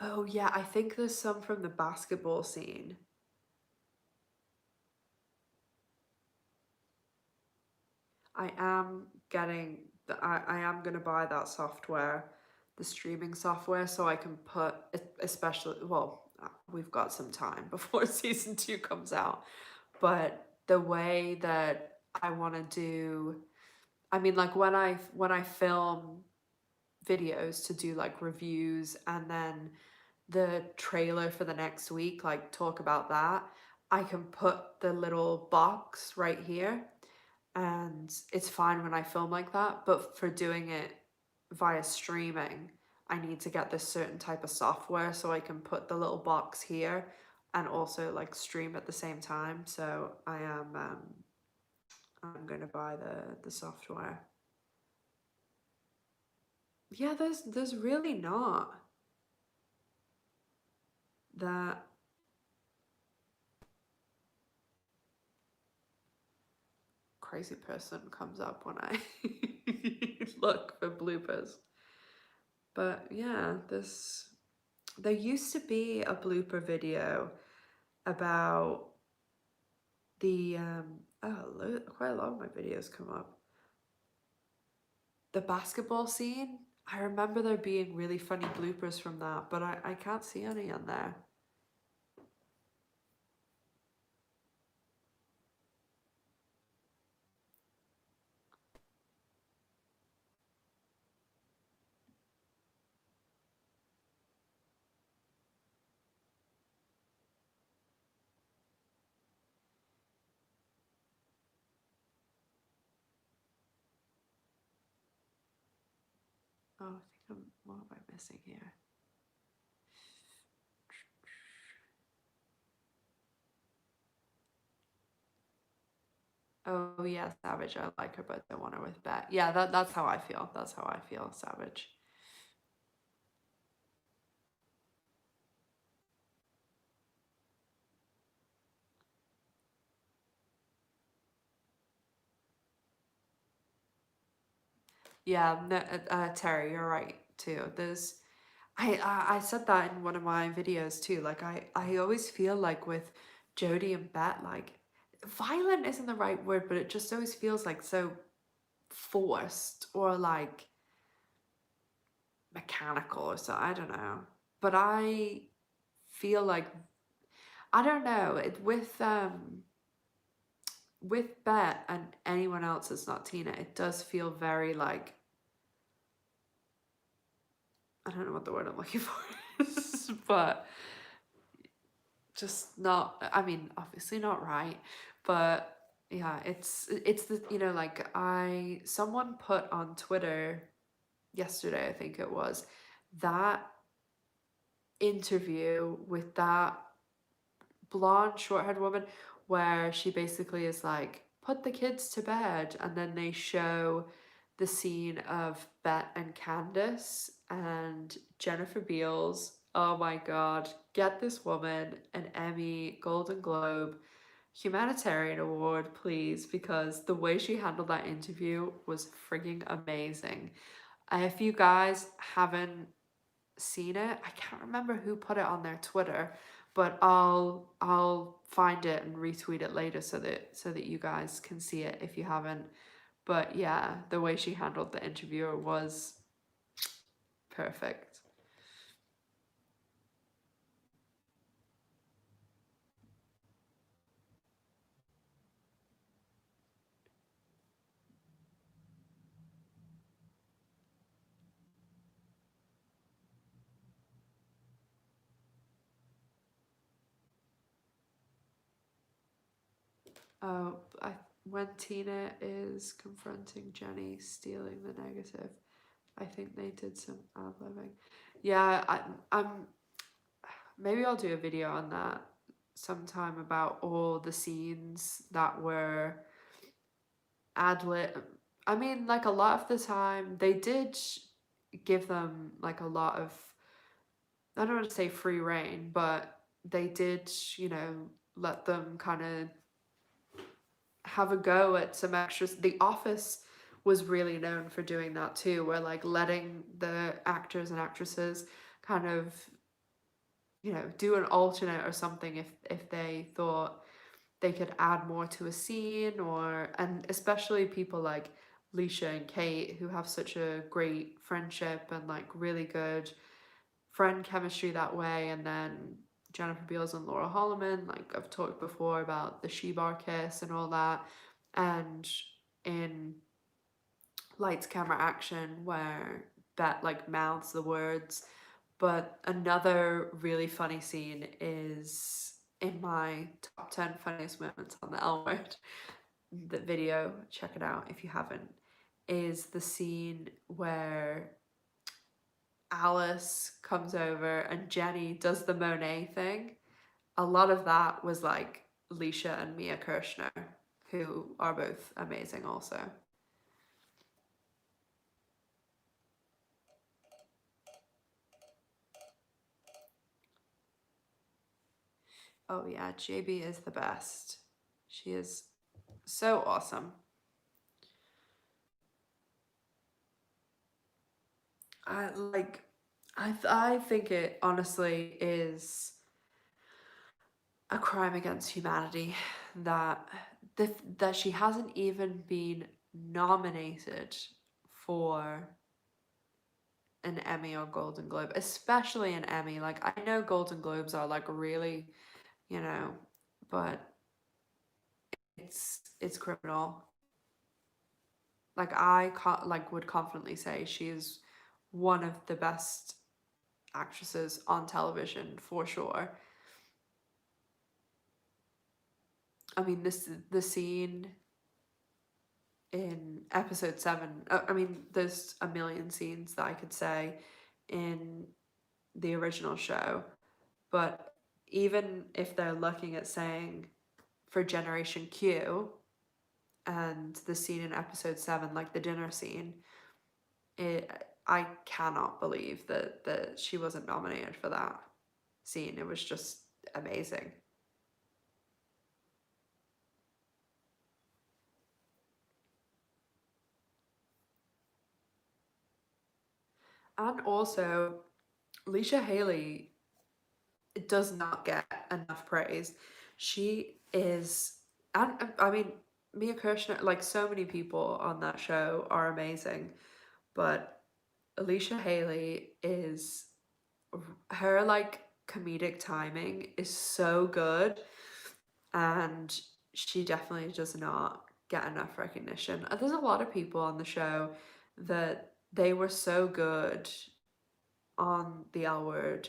Oh yeah, I think there's some from the basketball scene. I am getting I am gonna buy that software, the streaming software, so I can put, especially, well, we've got some time before season 2 comes out, but the way that I want to do, I mean, like when I film videos to do like reviews and then the trailer for the next week, like talk about that, I can put the little box right here and it's fine when I film like that. But for doing it via streaming, I need to get this certain type of software so I can put the little box here and also like stream at the same time. So I'm gonna buy the software. Yeah, there's really not that. Crazy person comes up when I look for bloopers. But yeah, there used to be a blooper video about the quite a lot of my videos come up. The basketball scene. I remember there being really funny bloopers from that, but I can't see any on there. Oh, I think what am I missing here? Oh yeah, Savage. I like her, but I want her with Bet. Yeah, that's how I feel. That's how I feel, Savage. Yeah, no, Terry, you're right too. I said that in one of my videos too. Like I always feel like with Jodie and Bet, like violent isn't the right word, but it just always feels like so forced or like mechanical or so. I don't know. But I feel like I don't know. With Bet and anyone else that's not Tina, it does feel very like, I don't know what the word I'm looking for is, but just not, I mean, obviously not right, but yeah, it's the, you know, like I someone put on Twitter yesterday, I think it was, that interview with that blonde short-haired woman where she basically is like, put the kids to bed, and then they show the scene of Bet and Candace and Jennifer Beals. Oh my god, get this woman an Emmy, Golden Globe, humanitarian award, please, because the way she handled that interview was frigging amazing. If you guys haven't seen it, I can't remember who put it on their Twitter, but I'll find it and retweet it later so that you guys can see it if you haven't. But yeah, the way she handled the interviewer was perfect. Oh, when Tina is confronting Jenny stealing the negative, I think they did some ad-libbing. Yeah, I'm maybe I'll do a video on that sometime about all the scenes that were ad-lib. I mean, like a lot of the time they did give them like a lot of, I don't want to say free reign, but they did, you know, let them kind of have a go at some extras. The Office was really known for doing that too, where like letting the actors and actresses kind of, you know, do an alternate or something if they thought they could add more to a scene, or and especially people like Leisha and Kate who have such a great friendship and like really good friend chemistry that way. And then Jennifer Beals and Laura Holloman, like I've talked before about the she bar kiss and all that. And in Lights Camera Action where Bet like mouths the words. But another really funny scene is in my top 10 funniest moments on the L word, the video, check it out if you haven't, is the scene where Alice comes over and Jenny does the Monet thing. A lot of that was like Leisha and Mia Kirshner, who are both amazing also. Oh yeah, JB is the best. She is so awesome. I like I think it honestly is a crime against humanity that that she hasn't even been nominated for an Emmy or Golden Globe, especially an Emmy. Like I know Golden Globes are like really, you know, but it's criminal. Like I can't like would confidently say she is one of the best actresses on television for sure. I mean, this the scene in episode 7. I mean, there's a million scenes that I could say in the original show, but even if they're looking at saying for Generation Q and the scene in episode 7, like the dinner scene, it I cannot believe that she wasn't nominated for that scene. It was just amazing. And also, Leisha Haley does not get enough praise. She is, and I mean, Mia Kirshner, like so many people on that show are amazing, but Alicia Haley is, her like comedic timing is so good, and she definitely does not get enough recognition. There's a lot of people on the show that they were so good on the L word,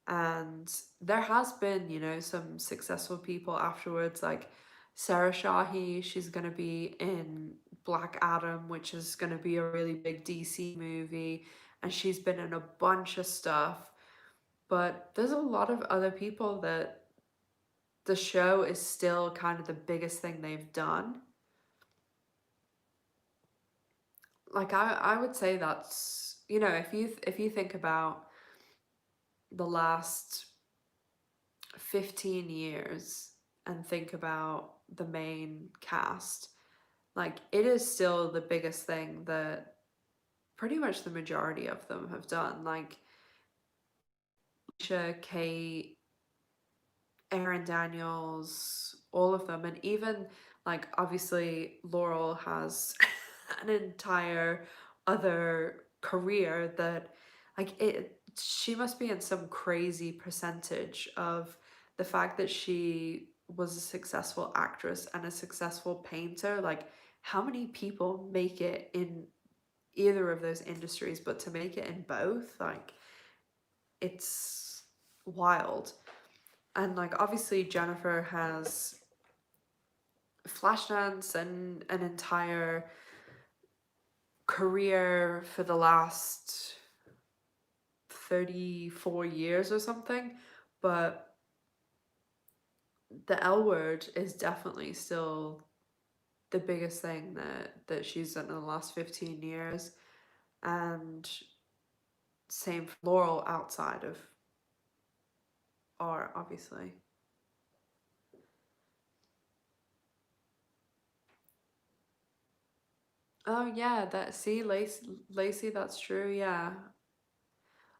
and there has been, you know, some successful people afterwards, like Sarah Shahi, she's gonna be in Black Adam, which is gonna be a really big DC movie, and she's been in a bunch of stuff. But there's a lot of other people that the show is still kind of the biggest thing they've done. Like I would say that's, if you think about the last 15 years and think about the main cast, like it is still the biggest thing that pretty much the majority of them have done. Like Alicia, Kate, Aaron Daniels, all of them, and even like obviously Laurel has an entire other career that like it she must be in some crazy percentage of the fact that she was a successful actress and a successful painter. Like how many people make it in either of those industries, but to make it in both, like it's wild. And like obviously Jennifer has Flashdance and an entire career for the last 34 years or something, but the L Word is definitely still the biggest thing that she's done in the last 15 years. And same for Laurel outside of art, obviously. Oh yeah, that see Lacey, that's true, yeah.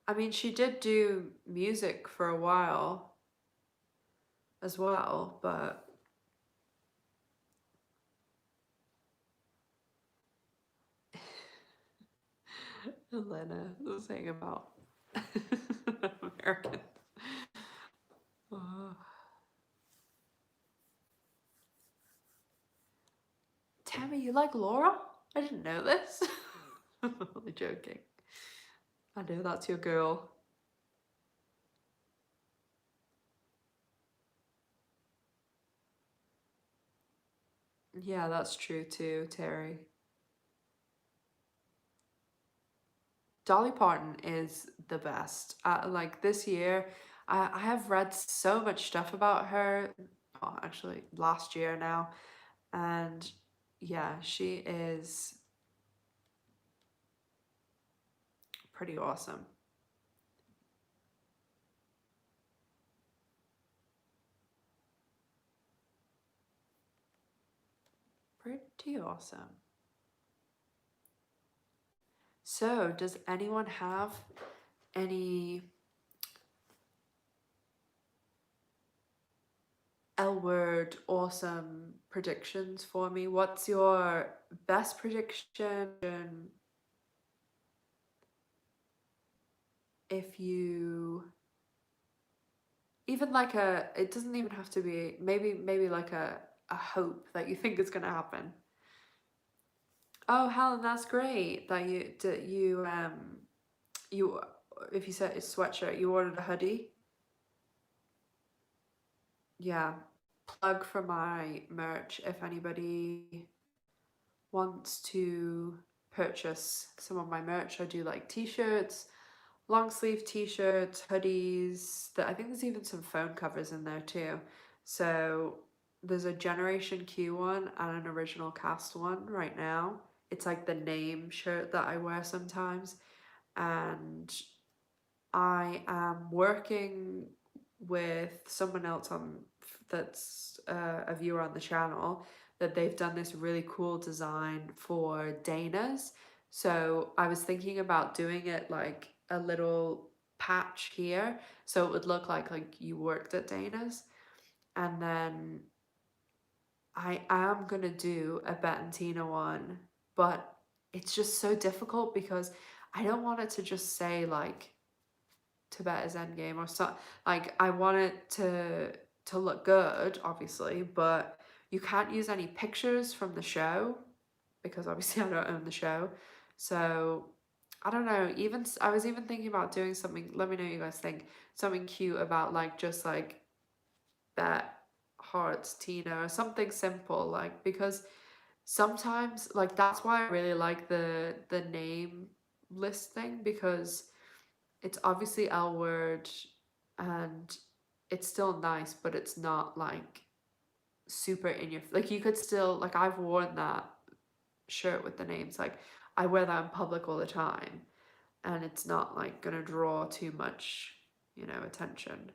I mean, she did do music for a while as well, but Elena was saying about American. Oh. Tammy, you like Laura? I didn't know this. I'm only joking. I know that's your girl. Yeah, that's true too, Terry. Dolly Parton is the best. Like this year, I have read so much stuff about her. Oh, actually, last year now, and yeah, she is pretty awesome. Pretty awesome. So, does anyone have any L word awesome predictions for me? What's your best prediction? If you even like it doesn't even have to be, maybe like a hope that you think is gonna happen. Oh, Helen, that's great that you if you said it's sweatshirt, you ordered a hoodie. Yeah, plug for my merch if anybody wants to purchase some of my merch. I do like t-shirts, long sleeve t-shirts, hoodies. That I think there's even some phone covers in there too. So there's a Generation Q one and an original cast one right now. It's like the name shirt that I wear sometimes. And I am working with someone else on that's a viewer on the channel, that they've done this really cool design for Dana's. So I was thinking about doing it like a little patch here, so it would look like you worked at Dana's. And then I am gonna do a Bettentina one, but it's just so difficult because I don't want it to just say like tibette is endgame or so. Like I want it to look good, obviously, but you can't use any pictures from the show because obviously I don't own the show. So I don't know. Even I was even thinking about doing something. Let me know what you guys think. Something cute about like just like Bette hearts Tina or something simple, like, because sometimes, like, that's why I really like the name list thing, because it's obviously L word and it's still nice, but it's not like super in your, like, you could still, like, I've worn that shirt with the names, like, I wear that in public all the time, and it's not like gonna draw too much, attention.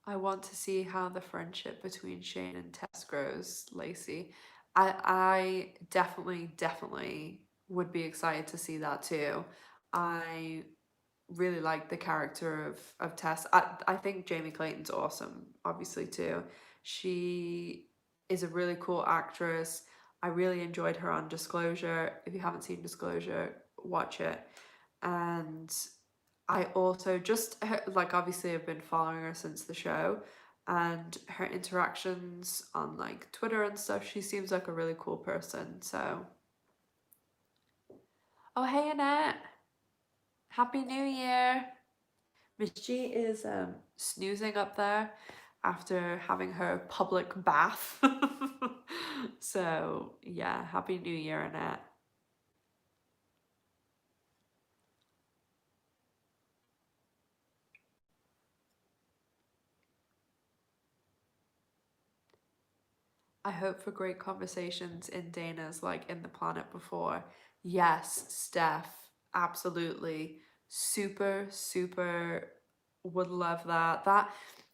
I want to see how the friendship between Shane and Tess grows, Lacey. I definitely would be excited to see that too. I really like the character of Tess. I think Jamie Clayton's awesome, obviously too. She is a really cool actress. I really enjoyed her on Disclosure. If you haven't seen Disclosure, watch it. And I also just like, obviously I've been following her since the show, and her interactions on like Twitter and stuff, she seems like a really cool person. So, oh hey Annette, Happy New Year. Miss G is snoozing up there after having her public bath. So yeah, Happy New Year, Annette. I hope for great conversations in Dana's, like in the planet before. Yes, Steph, absolutely. Super, super would love that.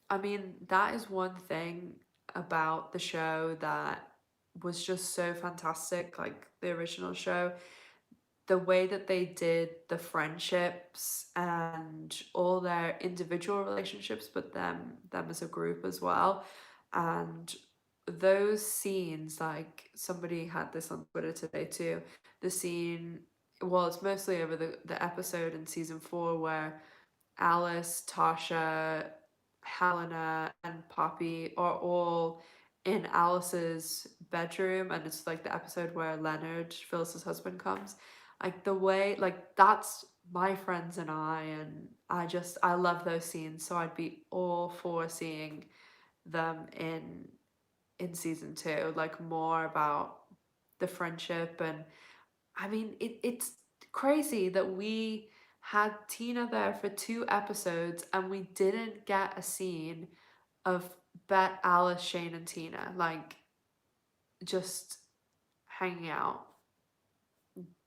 I mean, that is one thing about the show that was just so fantastic, like the original show. The way that they did the friendships and all their individual relationships, but them as a group as well. And those scenes, like somebody had this on Twitter today too, the scene, well, it's mostly over the episode in season 4 where Alice, Tasha, Helena, and Poppy are all in Alice's bedroom, and it's like the episode where Leonard, Phyllis's husband, comes. Like the way, like that's my friends and and I love those scenes. So I'd be all for seeing them in season 2, like more about the friendship. And I mean, it's crazy that we had Tina there for 2 episodes and we didn't get a scene of Bet, Alice, Shane, and Tina, like, just hanging out.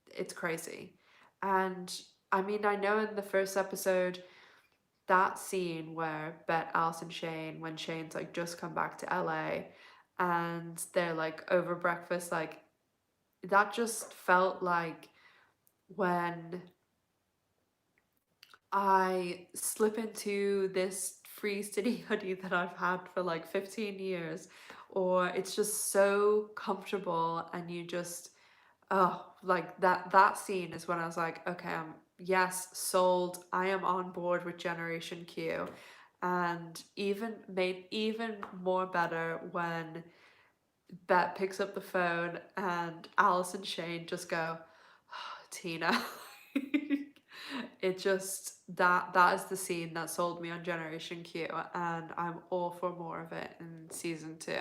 It's crazy. And I mean, I know in the first episode, that scene where Bet, Alice, and Shane, when Shane's like just come back to LA and they're like over breakfast, like, that just felt like when I slip into this Free City hoodie that I've had for like 15 years, or it's just so comfortable and you just, oh, like that scene is when I was like, okay, yes, sold. I am on board with Generation Q. And even made even more better when Bet picks up the phone and Alice and Shane just go, oh, Tina. It just, that is the scene that sold me on Generation Q, and I'm all for more of it in season 2.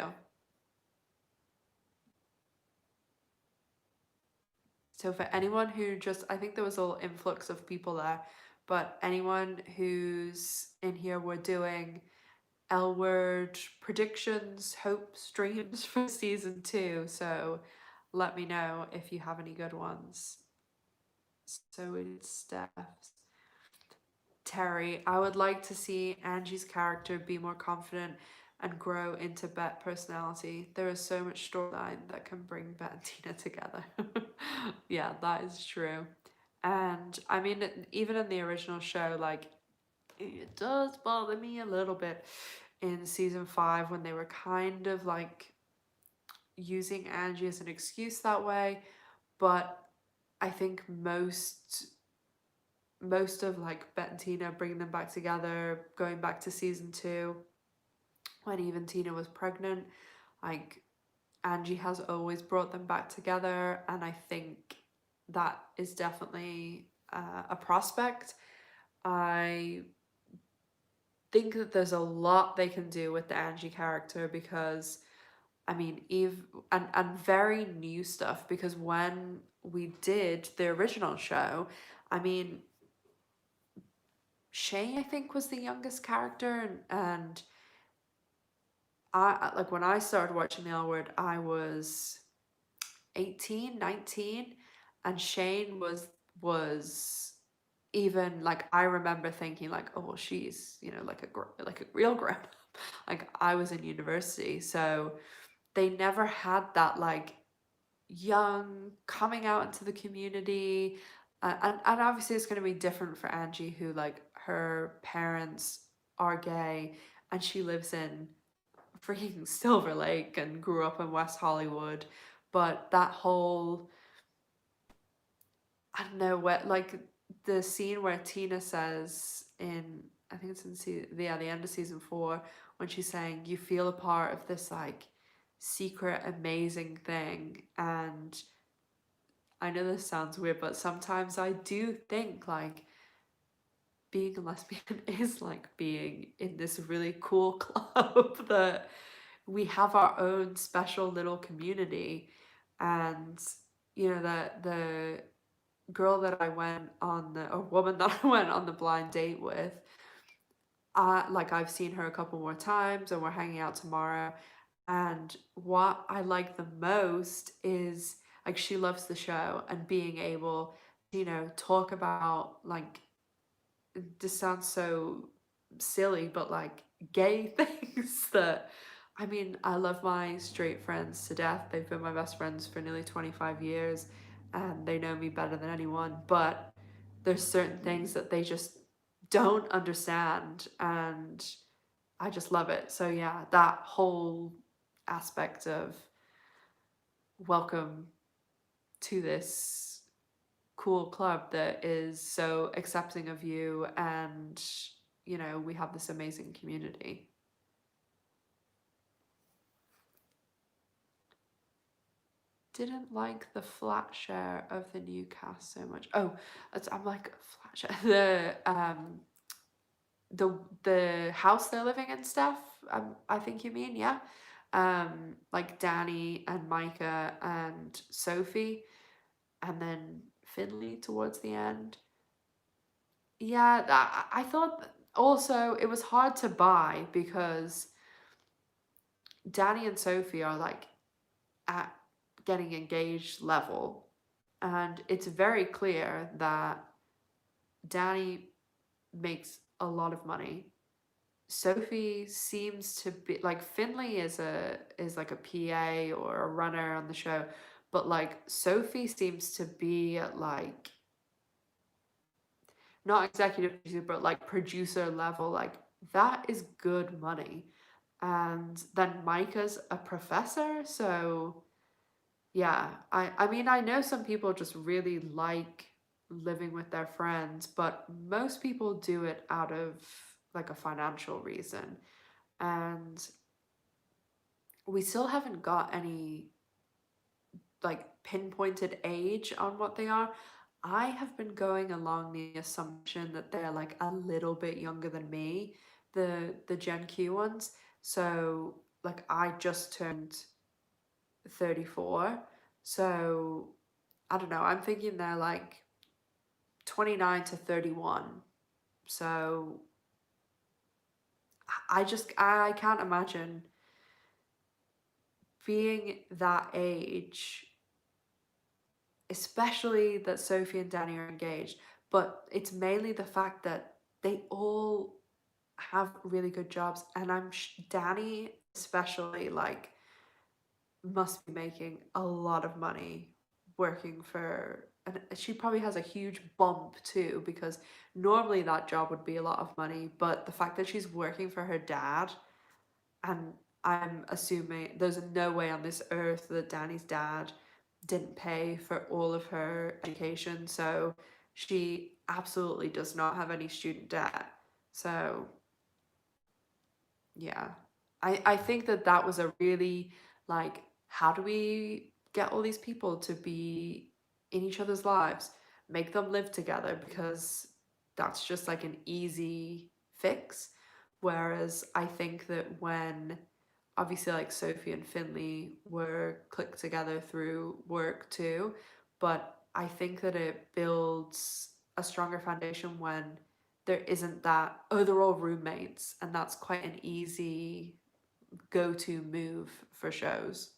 So for anyone who just, I think there was a little influx of people there, but anyone who's in here, we're doing L word predictions, hopes, dreams for season 2. So let me know if you have any good ones. So it's Steph's. Terry, I would like to see Angie's character be more confident and grow into Bet personality. There is so much storyline that can bring Bet and Tina together. Yeah, that is true. And I mean, even in the original show, like, it does bother me a little bit in season 5 when they were kind of like using Angie as an excuse that way. But I think most of like Bet and Tina bringing them back together, going back to season 2, when even Tina was pregnant, like, Angie has always brought them back together, and I think that is definitely a prospect. I think that there's a lot they can do with the Angie character because I mean, Eve and very new stuff because when we did the original show, I mean, Shane I think was the youngest character and like when I started watching the L Word, I was 18, 19, and Shane was even like I remember thinking like, oh well, she's like like a real grown up. Like I was in university, so they never had that like young coming out into the community, and obviously it's going to be different for Angie, who like her parents are gay, and she lives in freaking Silver Lake and grew up in West Hollywood. But that whole, I don't know what, like the scene where Tina says in, I think it's in the end of season 4, when she's saying you feel a part of this like secret amazing thing. And I know this sounds weird, but sometimes I do think like being a lesbian is like being in this really cool club that we have our own special little community. And the girl that I went on the a woman that I went on the blind date with, like I've seen her a couple more times and we're hanging out tomorrow. And what I like the most is like she loves the show and being able to, talk about like, this sounds so silly, but like gay things that I mean, I love my straight friends to death. They've been my best friends for nearly 25 years and they know me better than anyone, but there's certain things that they just don't understand and I just love it. So yeah, that whole aspect of welcome to this cool club that is so accepting of you and we have this amazing community. Didn't like the flat share of the new cast so much. Oh, I'm like flat share. The house they're living in stuff. I think you mean, yeah. Like Danny and Micah and Sophie, and then Finley towards the end. Yeah, I thought also it was hard to buy because Danny and Sophie are like at getting engaged level, and it's very clear that Danny makes a lot of money. Sophie seems to be like Finley is like a PA or a runner on the show, but like Sophie seems to be at like not executive producer, but like producer level. Like that is good money. And then Micah's a professor, so yeah. I mean I know some people just really like living with their friends, but most people do it out of like a financial reason. And we still haven't got any like pinpointed age on what they are. I have been going along the assumption that they're like a little bit younger than me, the Gen Q ones. So like I just turned 34. So I don't know, I'm thinking they're like 29 to 31. So I can't imagine being that age, especially that Sophie and Danny are engaged, but it's mainly the fact that they all have really good jobs, and Danny especially like must be making a lot of money working for, and she probably has a huge bump too because normally that job would be a lot of money, but the fact that she's working for her dad, and I'm assuming there's no way on this earth that Danny's dad didn't pay for all of her education. So she absolutely does not have any student debt. So yeah, I think that that was a really like, how do we get all these people to be in each other's lives? make them live together because that's just like an easy fix. Whereas I think that when obviously like Sophie and Finley were clicked together through work too, but I think that it builds a stronger foundation when there isn't that, oh, they're all roommates, and that's quite an easy go-to move for shows.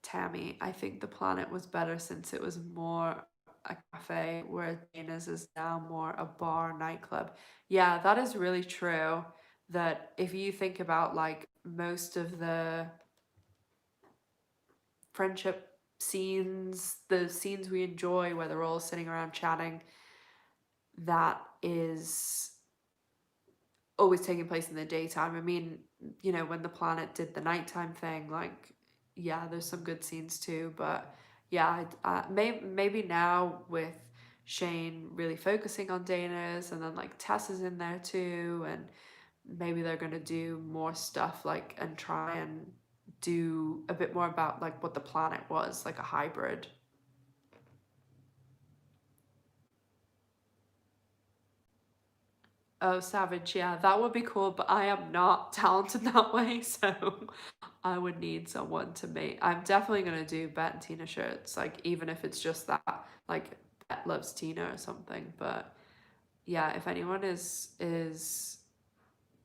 Tammy, I think the planet was better since it was more a cafe, where Dana's is now more a bar nightclub. Yeah, that is really true. That if you think about like most of the friendship scenes, the scenes we enjoy where they're all sitting around chatting, that is always taking place in the daytime. I mean, when the planet did the nighttime thing, like, yeah, there's some good scenes too, but yeah, maybe now with Shane really focusing on Dana's, and then like Tess is in there too, and maybe they're gonna do more stuff like and try and do a bit more about like what the planet was, like a hybrid. Oh, Savage, yeah, that would be cool, but I am not talented that way, so I would need someone to make. I'm definitely gonna do Bet and Tina shirts, like even if it's just that, like Bet loves Tina or something. But yeah, if anyone is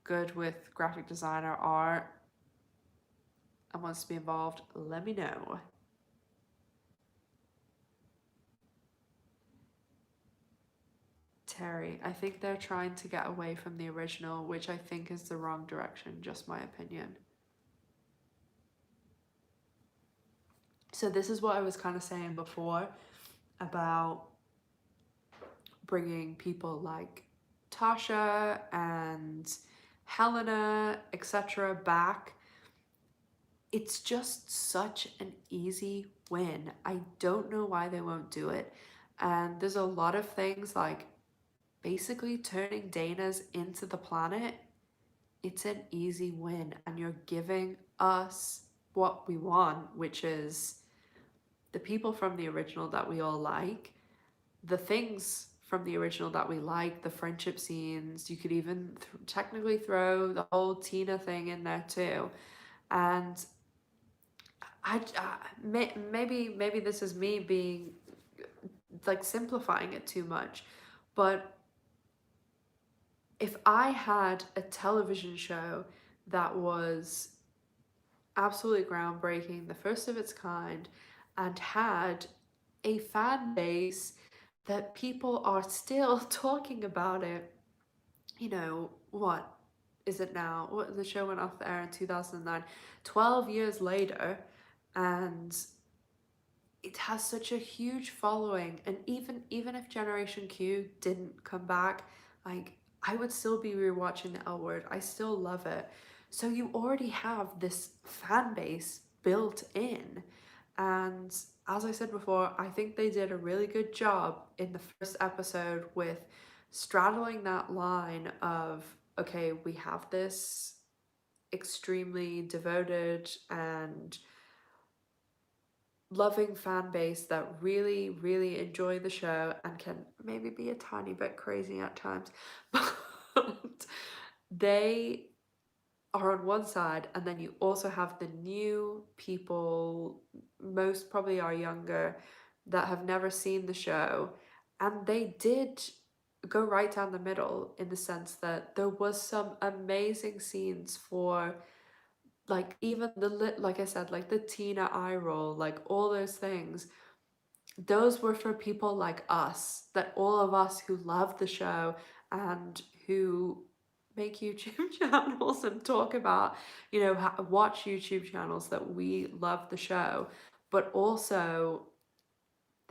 good with graphic design or art and wants to be involved, let me know. Terry, I think they're trying to get away from the original, which I think is the wrong direction, just my opinion. So this is what I was kind of saying before about bringing people like Tasha and Helena, etc., back. It's just such an easy win. I don't know why they won't do it. And there's a lot of things like basically turning Dana's into the planet. It's an easy win, and you're giving us what we want, which is the people from the original that we all like, the things from the original that we like, the friendship scenes. You could even technically throw the whole Tina thing in there too. And maybe this is me being like simplifying it too much, but if I had a television show that was absolutely groundbreaking, the first of its kind, and had a fan base that people are still talking about it, what is it now? What, the show went off the air in 2009, 12 years later, and it has such a huge following. And even if Generation Q didn't come back, like, I would still be rewatching the L Word. I still love it. So you already have this fan base built in. And as I said before, I think they did a really good job in the first episode with straddling that line of, okay, we have this extremely devoted and loving fan base that really, really enjoy the show and can maybe be a tiny bit crazy at times, but they are on one side, and then you also have the new people, most probably are younger, that have never seen the show, and they did go right down the middle in the sense that there was some amazing scenes for like even like I said, like the Tina eye roll, like all those things, those were for people like us, that all of us who love the show and who make YouTube channels and talk about, watch YouTube channels, that we love the show, but also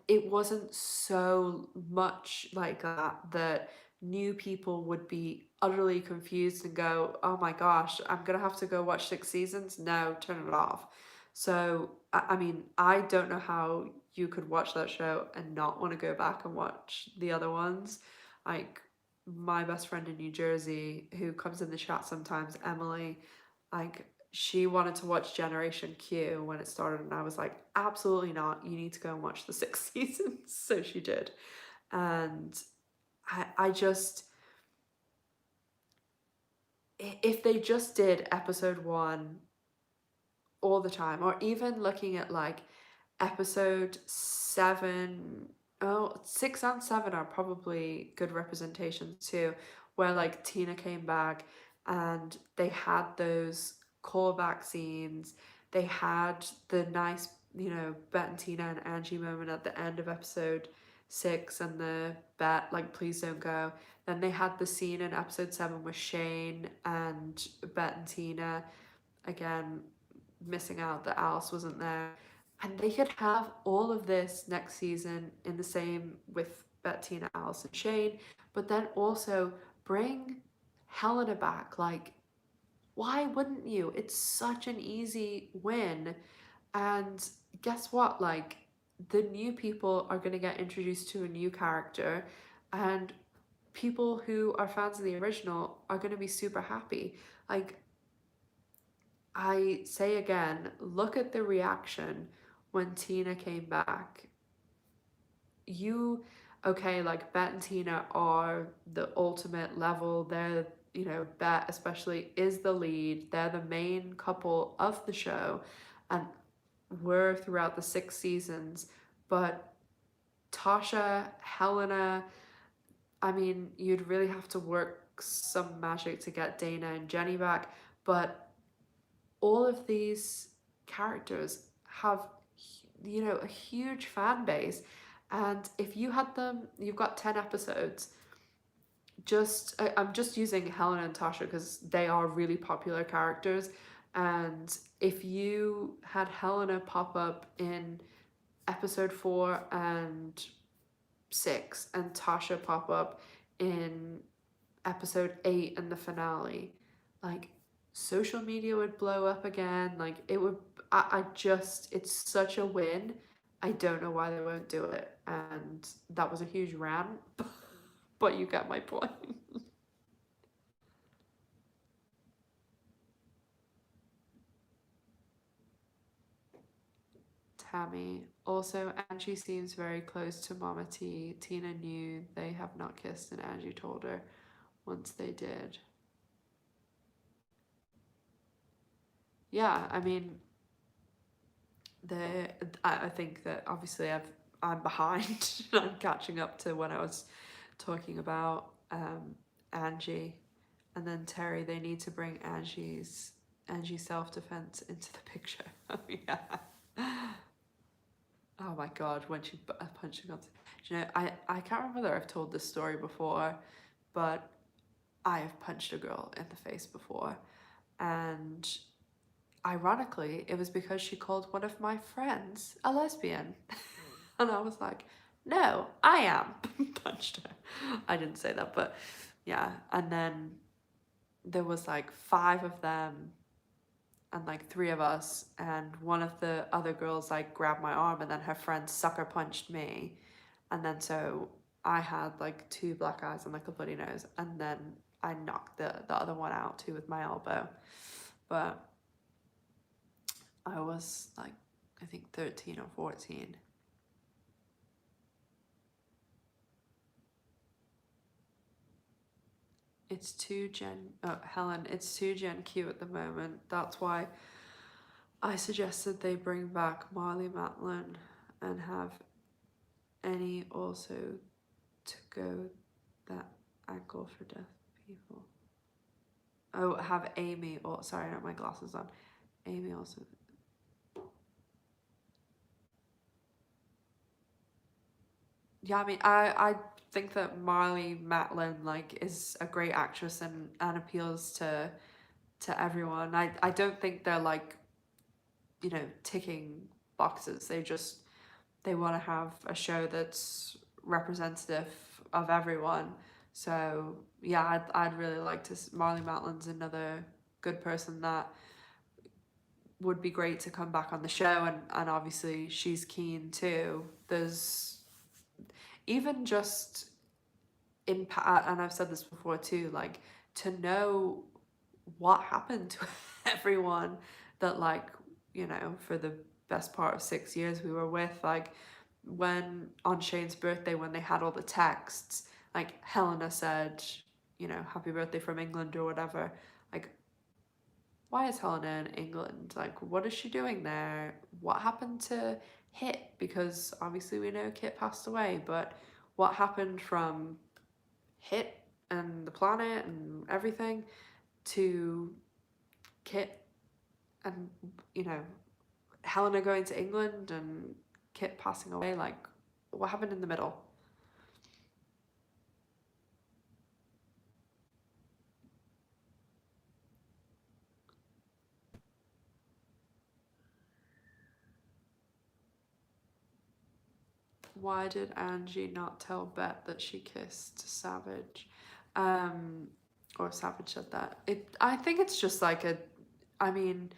it wasn't so much like that new people would be utterly confused and go, oh my gosh, I'm gonna have to go watch 6 seasons. No, turn it off. So I mean, I don't know how you could watch that show and not want to go back and watch the other ones. Like my best friend in New Jersey, who comes in the chat sometimes, Emily, like she wanted to watch Generation Q when it started, and I was like, absolutely not. You need to go and watch the 6 seasons. So she did. And I just, if they just did episode one all the time, or even looking at like episode seven, oh, 6 and 7 are probably good representation too, where like Tina came back and they had those callback scenes. They had the nice, Bet and Tina and Angie moment at the end of episode 6, and the Bet, like, please don't go. Then they had the scene in episode 7 with Shane and Bet and Tina again, missing out that Alice wasn't there. And they could have all of this next season in the same with Bettina, Alice, and Shane, but then also bring Helena back. Like, why wouldn't you? It's such an easy win. And guess what? Like, the new people are going to get introduced to a new character, and people who are fans of the original are going to be super happy. Like, I say again, look at the reaction when Tina came back. Okay, like Bet and Tina are the ultimate level. They're, Bet especially is the lead. They're the main couple of the show and were throughout the 6 seasons. But Tasha, Helena, I mean, you'd really have to work some magic to get Dana and Jenny back. But all of these characters have, a huge fan base, and if you had them, you've got 10 episodes. I'm just using Helena and Tasha because they are really popular characters, and if you had Helena pop up in episode 4 and 6 and Tasha pop up in episode 8 and the finale, like, social media would blow up again. Like, it would, I just, it's such a win. I don't know why they won't do it. And that was a huge rant, but you get my point. Tammy. Also, Angie seems very close to Mama T. Tina knew they have not kissed, and Angie told her once they did. Yeah, I mean, the I think that obviously I'm behind. I'm catching up to when I was talking about Angie, and then Terry. They need to bring Angie's self-defense into the picture. Yeah. Oh my god, when she punching up. I can't remember whether I've told this story before, but I have punched a girl in the face before, and ironically, it was because she called one of my friends a lesbian. And I was like, no, I am. Punched her. I didn't say that, but yeah. And then there was like 5 of them and like 3 of us, and one of the other girls like grabbed my arm, and then her friend sucker punched me. And then so I had like 2 black eyes and like a bloody nose, and then I knocked the other one out too with my elbow. But I was like, I think 13 or 14. It's Helen, it's too Gen Q at the moment. That's why I suggested they bring back Marley Matlin and have Annie also to go that ankle for deaf people. Oh, have Amy, or sorry, I have my glasses on. Amy also. Yeah, I mean, I think that Marley Matlin like is a great actress and appeals to everyone. I don't think they're like, ticking boxes. They want to have a show that's representative of everyone. So yeah, I'd really like to. Marley Matlin's another good person that would be great to come back on the show, and obviously she's keen too. There's even just impact, and I've said this before too, like, to know what happened to everyone that, like, for the best part of 6 years we were with. Like, when on Shane's birthday, when they had all the texts, like Helena said, happy birthday from England or whatever. Like, why is Helena in England? Like, what is she doing there? What happened to Hit? Because obviously we know Kit passed away, but what happened from Hit and the planet and everything to Kit and, you know, Helena going to England and Kit passing away? Like, what happened in the middle? Why did Angie not tell Bette that she kissed Savage? Um, or Savage said that. I think it's just like I mean,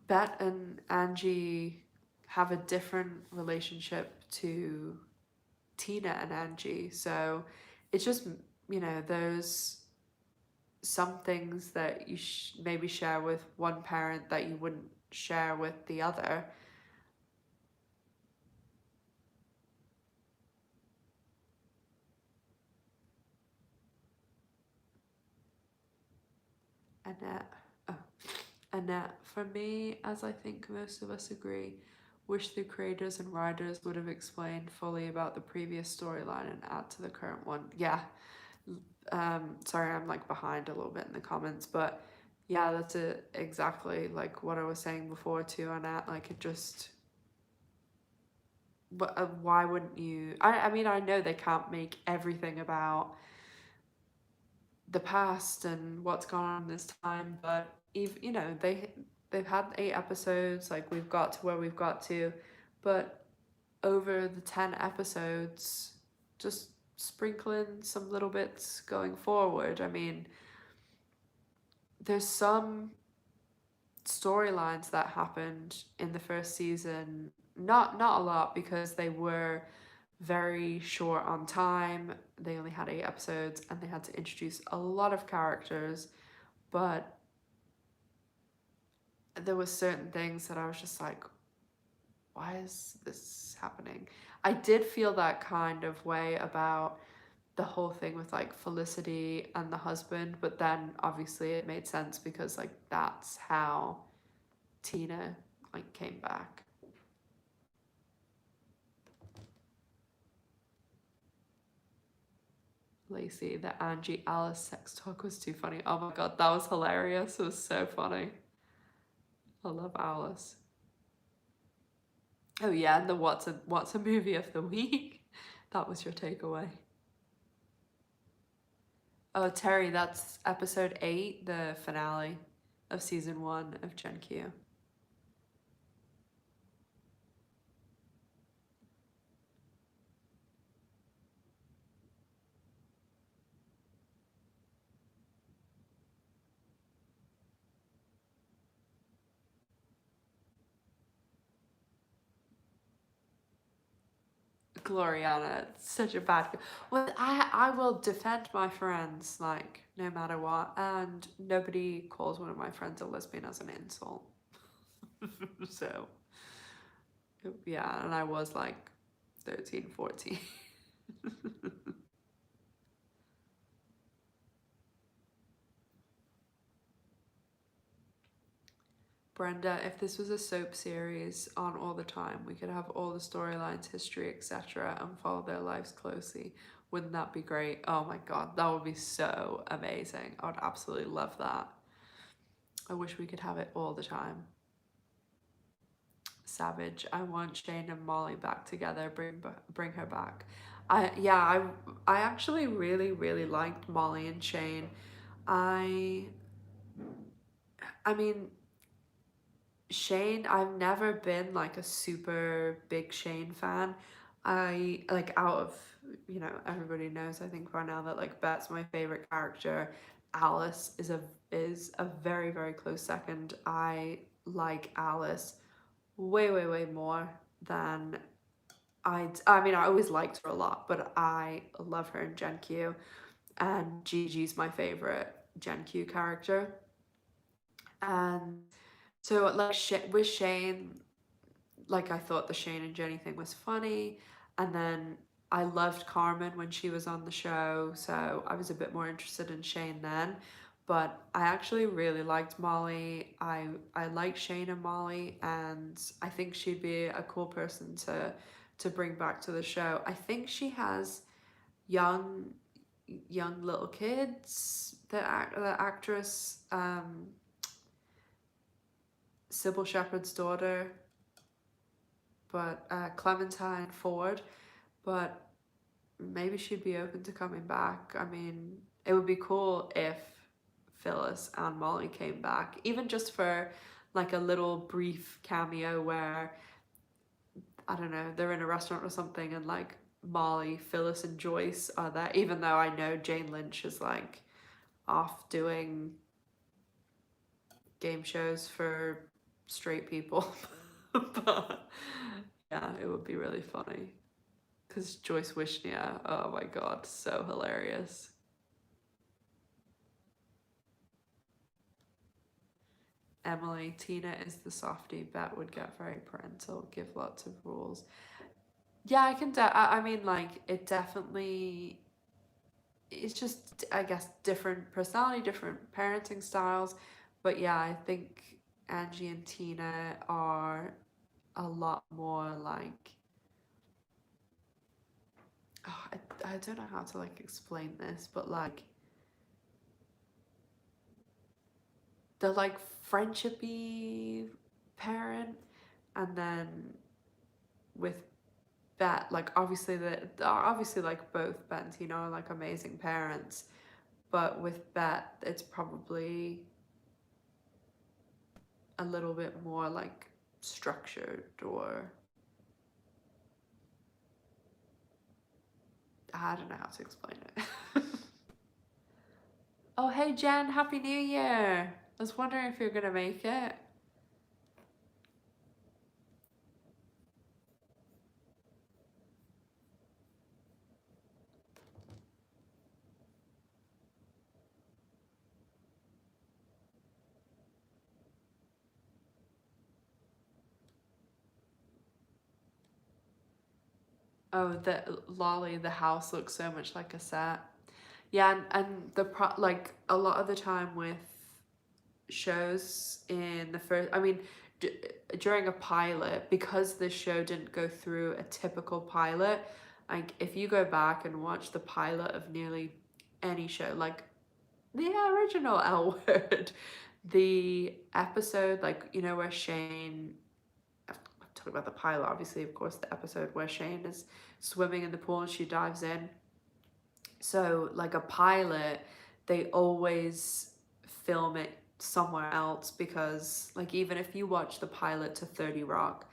Bette and Angie have a different relationship to Tina and Angie. So it's just, those some things that you maybe share with one parent that you wouldn't share with the other. Annette. Oh. Annette, for me, as I think most of us agree, wish the creators and writers would have explained fully about the previous storyline and add to the current one. Yeah. Sorry, I'm like behind a little bit in the comments, but yeah, that's it, exactly like what I was saying before too, Annette. Like, it just, but why wouldn't you? I mean, I know they can't make everything about the past and what's gone on this time, but even, they've had 8 episodes, like we've got to where we've got to, but over the 10 episodes, just sprinkling some little bits going forward. I mean, there's some storylines that happened in the first season, not a lot because they were very short on time. They only had 8 episodes and they had to introduce a lot of characters, but there was certain things that I was just like, why is this happening? I did feel that kind of way about the whole thing with like Felicity and the husband, but then obviously it made sense because like that's how Tina like came back. Lacey, the Angie Alice sex talk was too funny. Oh my god, that was hilarious. It was so funny. I love Alice. Oh yeah, and the what's a movie of the week? That was your takeaway. Oh, Terry, that's episode 8, the finale of season 1 of Gen Q. Gloriana, such a bad. Well, I will defend my friends like no matter what, and nobody calls one of my friends a lesbian as an insult. So yeah, and I was like 13, 14. Brenda, if this was a soap series on all the time, we could have all the storylines, history, etc., and follow their lives closely. Wouldn't that be great? Oh my god, that would be so amazing. I would absolutely love that. I wish we could have it all the time. Savage. I want Shane and Molly back together. Bring her back. I actually really liked Molly and Shane. I I mean, Shane, I've never been like a super big Shane fan. I like, out of, everybody knows I think by now that like Bet's my favorite character. Alice is a very close second. I like Alice way more than I mean, I always liked her a lot, but I love her in Gen Q, and Gigi's my favorite. Gen Q character. And so like with Shane, like I thought the Shane and Jenny thing was funny, and then I loved Carmen when she was on the show, so I was a bit more interested in Shane then. But I actually really liked Molly. I like Shane and Molly, and I think she'd be a cool person to bring back to the show. I think she has young young little kids. The actress Sybil Shepherd's daughter, but Clementine Ford, but maybe she'd be open to coming back. I mean, it would be cool if Phyllis and Molly came back, even just for like a little brief cameo where, I don't know, they're in a restaurant or something and like Molly, Phyllis, and Joyce are there, even though I know Jane Lynch is like off doing game shows for straight people. But yeah, it would be really funny. Because Joyce Wishnia, oh my god, so hilarious. Emily, Tina is the softie. Bet would get very parental, give lots of rules. Yeah, I can. I mean, like, it definitely. It's just, I guess, different personality, different parenting styles. But yeah, I think Angie and Tina are a lot more like. Oh, I don't know how to like explain this, but like the like friendshipy parent, and then with Bet, like obviously obviously like both Bet and Tina are like amazing parents, but with Bet it's probably a little bit more like structured, or I don't know how to explain it. Oh hey Jen, happy new year. I was wondering if you're gonna make it. Oh, the Lolly, the house looks so much like a set. Yeah, and like a lot of the time with shows in the first, I mean, d during a pilot, because this show didn't go through a typical pilot, like if you go back and watch the pilot of nearly any show, like the original L Word, the episode, like, you know, where Shane, I'm talking about the pilot, obviously, of course, the episode where Shane is swimming in the pool and she dives in. So, like a pilot, they always film it somewhere else because, like, even if you watch the pilot to 30 Rock,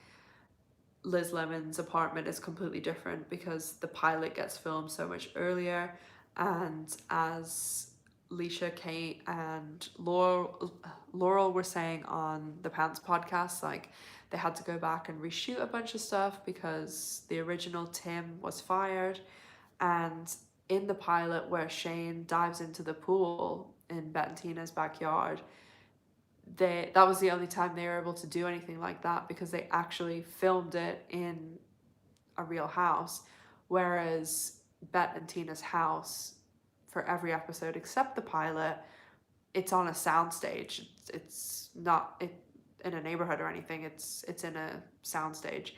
Liz Lemon's apartment is completely different because the pilot gets filmed so much earlier. And as Leisha, Kate, and Laurel were saying on the Pants podcast, like they had to go back and reshoot a bunch of stuff because the original Tim was fired. And in the pilot where Shane dives into the pool in Bettina's backyard, that was the only time they were able to do anything like that because they actually filmed it in a real house. Whereas Bet and Tina's house, for every episode except the pilot, it's on a soundstage. It's not in a neighborhood or anything. It's in a soundstage,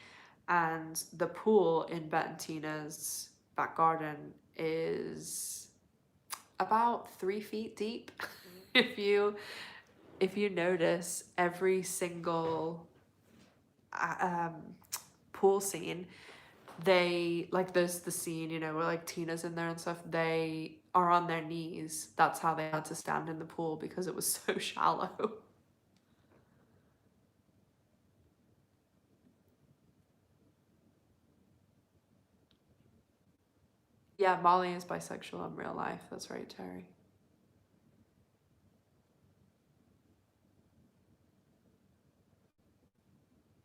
and the pool in Bet and Tina's back garden is about 3 feet deep. if you if you notice every single um, pool scene, they like there's the scene, you know, where like Tina's in there and stuff, they are on their knees. That's how they had to stand in the pool because it was so shallow. Yeah, Molly is bisexual in real life. That's right, Terry.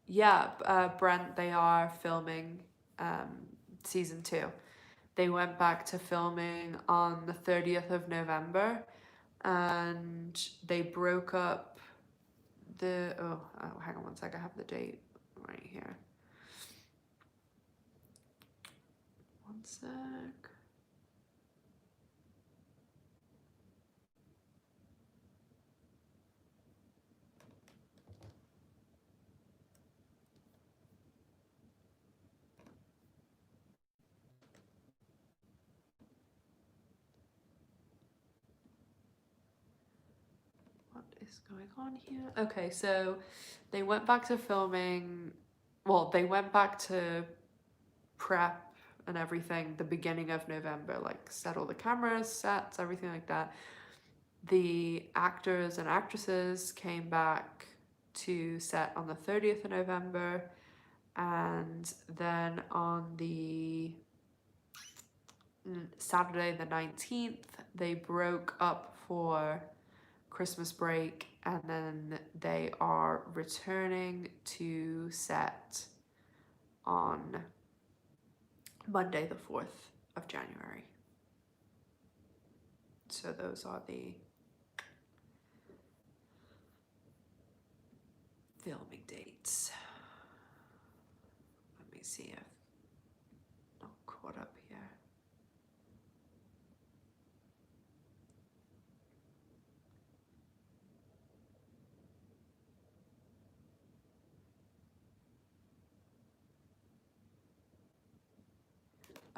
Yeah, Brent, they are filming um, season 2. They went back to filming on the 30th of November, and they broke up hang on one sec, I have the date right here. One sec. What is going on here? Okay, so they went back to filming. Well, they went back to prep and everything the beginning of November, like set all the cameras, sets, everything like that. The actors and actresses came back to set on the 30th of November, and then on the Saturday the 19th, they broke up for Christmas break, and then they are returning to set on Monday the 4th of January. So those are the filming dates. Let me see if I'm not caught up here.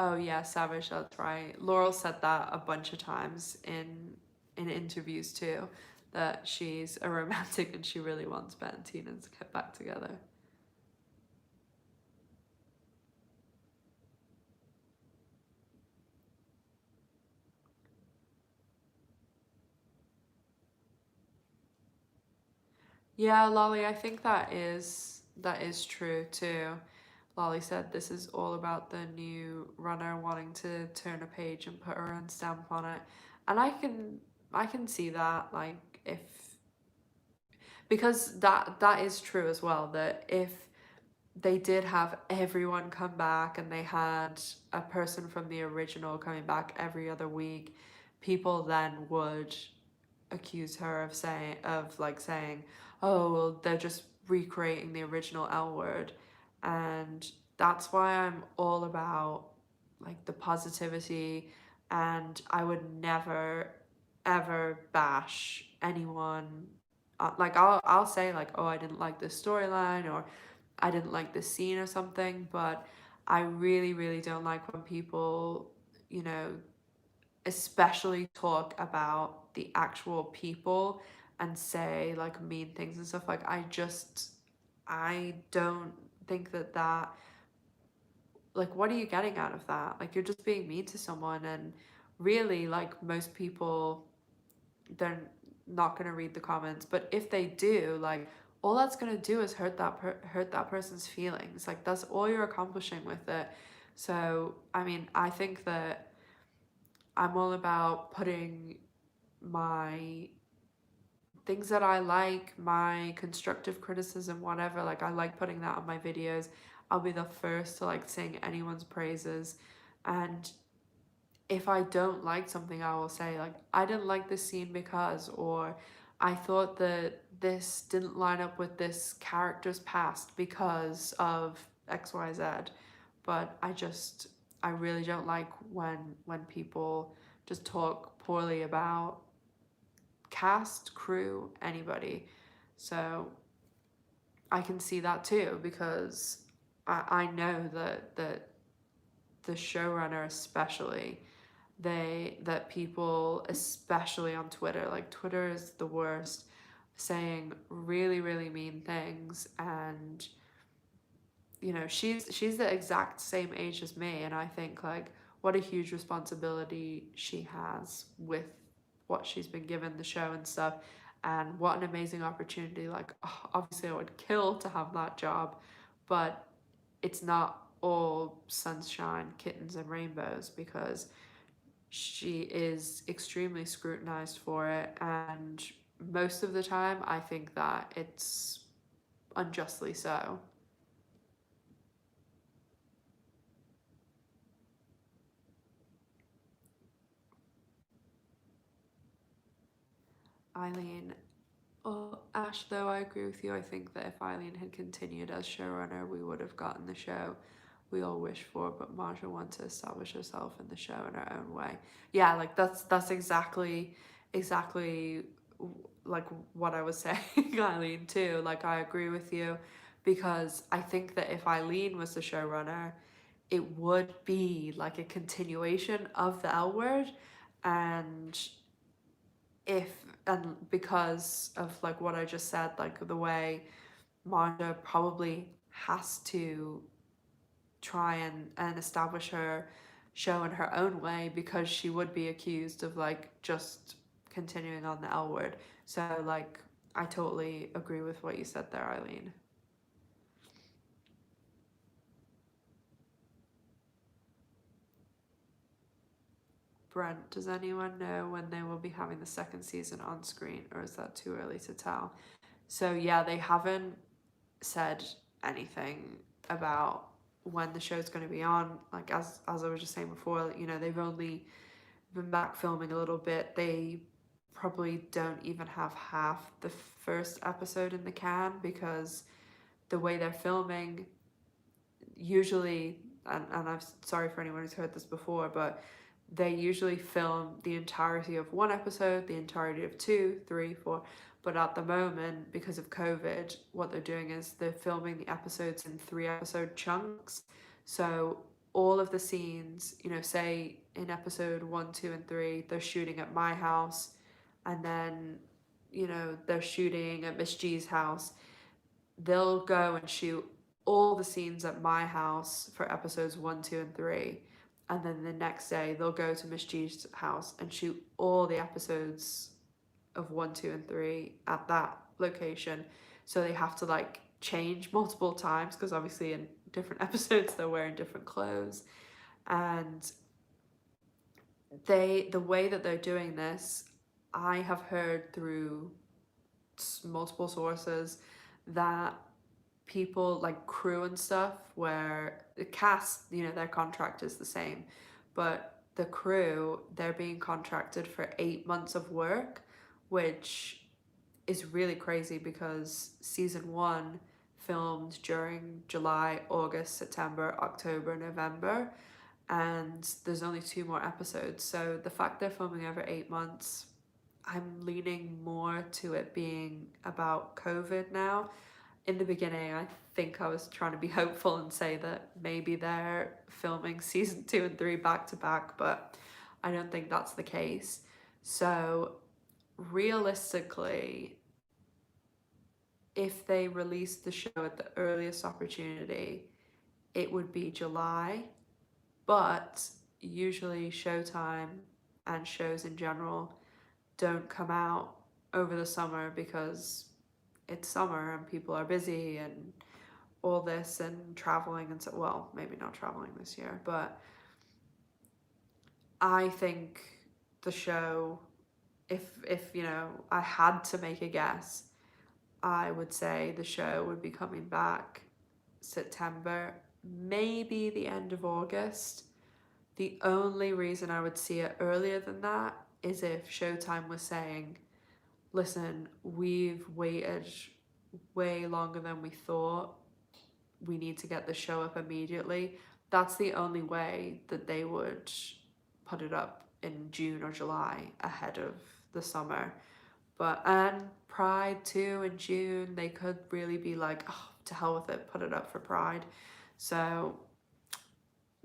Oh yeah, Savage, that's right. Laurel said that a bunch of times in interviews too, that she's a romantic and she really wants Ben and Tina to get back together. Yeah, Lolly, I think that is true too. Lolly said this is all about the new runner wanting to turn a page and put her own stamp on it. And I can see that, like, if because that is true as well, that if they did have everyone come back and they had a person from the original coming back every other week, people then would accuse her of saying, oh well, they're just recreating the original L Word. And that's why I'm all about like the positivity, and I would never ever bash anyone. Like I'll say like, oh, I didn't like this storyline, or I didn't like this scene or something, but I really, really don't like when people, you know, especially talk about the actual people and say like mean things and stuff. Like I don't think that like, what are you getting out of that? Like, you're just being mean to someone, and really, like, most people, they're not going to read the comments, but if they do, like, all that's going to do is hurt that person's feelings. Like, that's all you're accomplishing with it. So I mean, I think that I'm all about putting my things that I like, my constructive criticism, whatever, like I like putting that on my videos. I'll be the first to like sing anyone's praises. And if I don't like something, I will say like, I didn't like this scene because, or I thought that this didn't line up with this character's past because of XYZ. But I really don't like when people just talk poorly about cast, crew, anybody. So I can see that too, because I know that the showrunner especially, that people especially on Twitter, like Twitter is the worst, saying really, really mean things. And you know, she's the exact same age as me, and I think like what a huge responsibility she has with what she's been given, the show and stuff, and what an amazing opportunity. Like, oh, obviously I would kill to have that job, but it's not all sunshine, kittens and rainbows, because she is extremely scrutinized for it, and most of the time I think that it's unjustly so. Eileen. Oh, Ash, though, I agree with you. I think that if Eileen had continued as showrunner, we would have gotten the show we all wish for. But Marja wanted to establish herself in the show in her own way. Yeah, like that's exactly like what I was saying, Eileen, too. Like I agree with you, because I think that if Eileen was the showrunner, it would be like a continuation of the L word, and if and because of like what I just said, like the way Marja probably has to try and establish her show in her own way, because she would be accused of like just continuing on the L word. So like I totally agree with what you said there, Eileen. Brent, does anyone know when they will be having the second season on screen, or is that too early to tell? So yeah, they haven't said anything about when the show's going to be on. Like as I was just saying before, you know, they've only been back filming a little bit. They probably don't even have half the first episode in the can, because the way they're filming usually, and I'm sorry for anyone who's heard this before, but they usually film the entirety of one episode, the entirety of two, three, four. But at the moment, because of COVID, what they're doing is they're filming the episodes in 3 episode chunks. So all of the scenes, you know, say in episode one, two, and three, they're shooting at my house, and then, you know, they're shooting at Miss G's house. They'll go and shoot all the scenes at my house for episodes one, two, and three. And then the next day, they'll go to Miss G's house and shoot all the episodes of one, two, and three at that location. So they have to like change multiple times, because obviously in different episodes they're wearing different clothes. And the way that they're doing this, I have heard through multiple sources that people like crew and stuff, where the cast, you know, their contract is the same, but the crew, they're being contracted for 8 months of work, which is really crazy, because season one filmed during July, August, September, October, November, and there's only 2 more episodes. So the fact they're filming over 8 months, I'm leaning more to it being about COVID now. In the beginning, I think I was trying to be hopeful and say that maybe they're filming season two and three back to back, but I don't think that's the case. So, realistically, if they released the show at the earliest opportunity, it would be July, but usually Showtime and shows in general don't come out over the summer, because it's summer and people are busy and all this and traveling, and so, well, maybe not traveling this year, but I think the show, if you know, I had to make a guess, I would say the show would be coming back September, maybe the end of August. The only reason I would see it earlier than that is if Showtime was saying, listen, we've waited way longer than we thought, we need to get the show up immediately. That's the only way that they would put it up in June or July ahead of the summer. But and Pride too in June, they could really be like, oh, to hell with it, put it up for Pride. So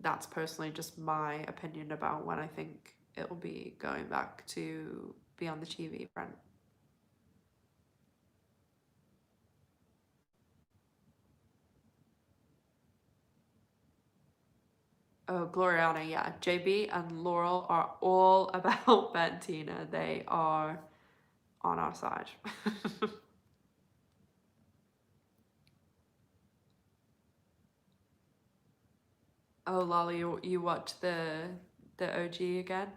that's personally just my opinion about when I think it will be going back to be on the TV, Brent. Oh, Gloriana, yeah. JB and Laurel are all about Bentina. They are on our side. Oh, Lolly, you watched the OG again?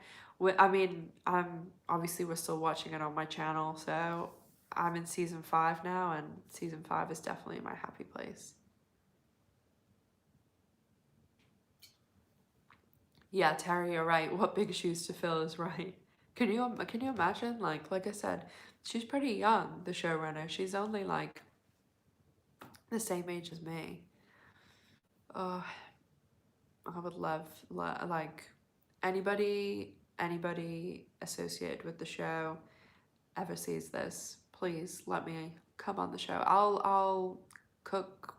I mean, I'm obviously we're still watching it on my channel, so I'm in season five now, and season five is definitely my happy place. Yeah, Terry, you're right. What big shoes to fill is right. Can you imagine? Like I said, She's pretty young, the showrunner. She's only like the same age as me. Oh, I would love like anybody associated with the show ever sees this, please let me come on the show. I'll cook,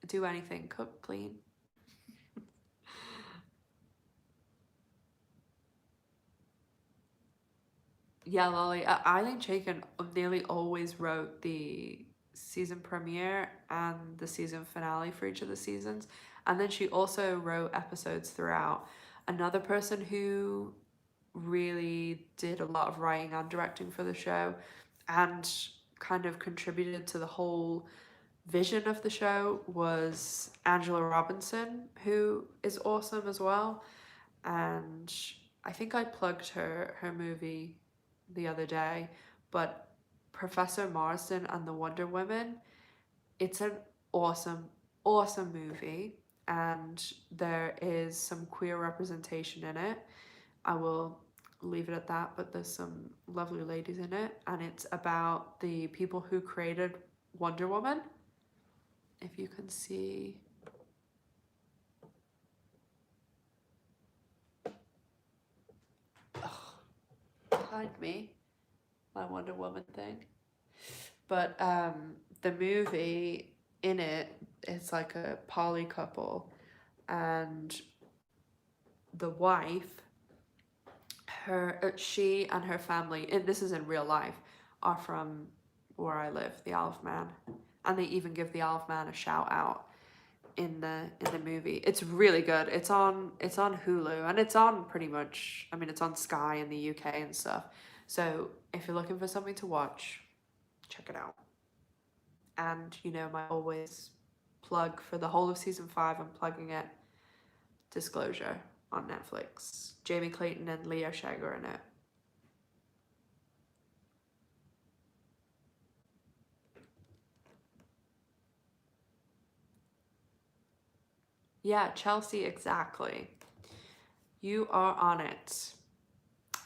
do anything, cook, clean. Yeah, Lolly. Eileen Chaikin nearly always wrote the season premiere and the season finale for each of the seasons. And then she also wrote episodes throughout. Another person who really did a lot of writing and directing for the show and kind of contributed to the whole vision of the show was Angela Robinson, who is awesome as well. And I think I plugged her movie the other day, but Professor Marsden and the Wonder Women, it's an awesome, awesome movie, and there is some queer representation in it. I will leave it at that, but there's some lovely ladies in it, and it's about the people who created Wonder Woman. If you can see, behind me, my Wonder Woman thing. But the movie in it, it's like a poly couple, and the wife, she and her family, and this is in real life, are from where I live, the Isle of Man, and they even give the Isle of Man a shout out in the movie. It's really good. It's on Hulu, and it's on pretty much. I mean, it's on Sky in the UK and stuff. So if you're looking for something to watch, check it out. And my always plug for the whole of season 5. I'm plugging it. Disclosure on Netflix. Jamie Clayton and Leo Shagger in it. Yeah, Chelsea, exactly. You are on it.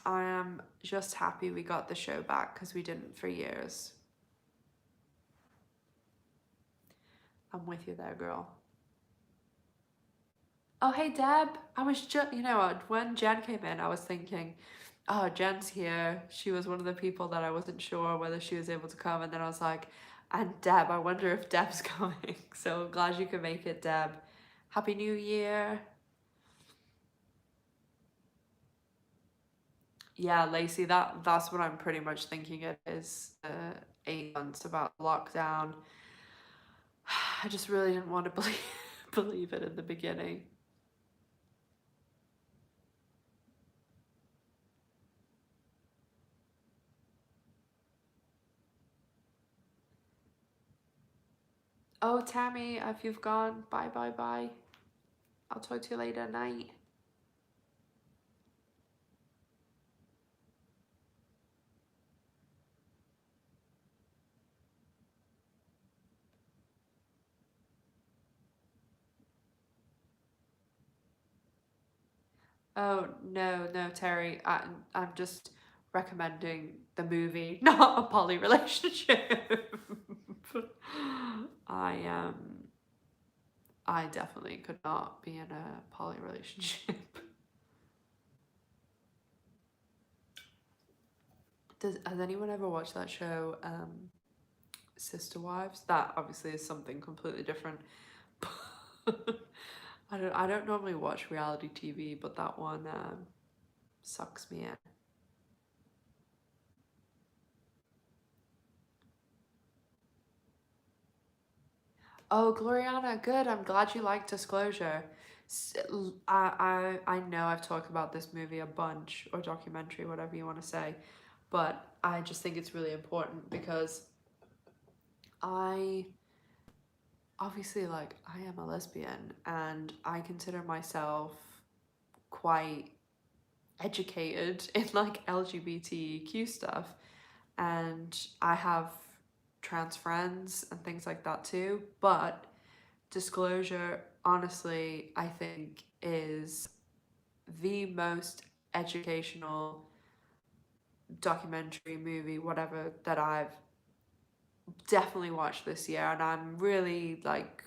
I am just happy we got the show back because we didn't for years. I'm with you there, girl. Oh, hey, Deb. I was just, what, when Jen came in, I was thinking, oh, Jen's here. She was one of the people that I wasn't sure whether she was able to come. And then I was like, and Deb, I wonder if Deb's coming. So glad you could make it, Deb. Happy New Year. Yeah, Lacey, that's what I'm pretty much thinking it is. 8 months about lockdown. I just really didn't want to believe it in the beginning. Oh, Tammy, if you've gone, bye, bye, bye. I'll talk to you later at night. Oh, no, no, Terry. I'm just recommending the movie, not a poly relationship. I I definitely could not be in a poly relationship. Has anyone ever watched that show, Sister Wives? That obviously is something completely different. I don't normally watch reality TV, but that one sucks me in. Oh, Gloriana, good. I'm glad you like Disclosure. I know I've talked about this movie a bunch, or documentary, whatever you want to say, but I just think it's really important because I obviously, like, I am a lesbian and I consider myself quite educated in like LGBTQ stuff, and I have trans friends and things like that too. But Disclosure, honestly, I think is the most educational documentary, movie, whatever that I've definitely watched this year, and I'm really like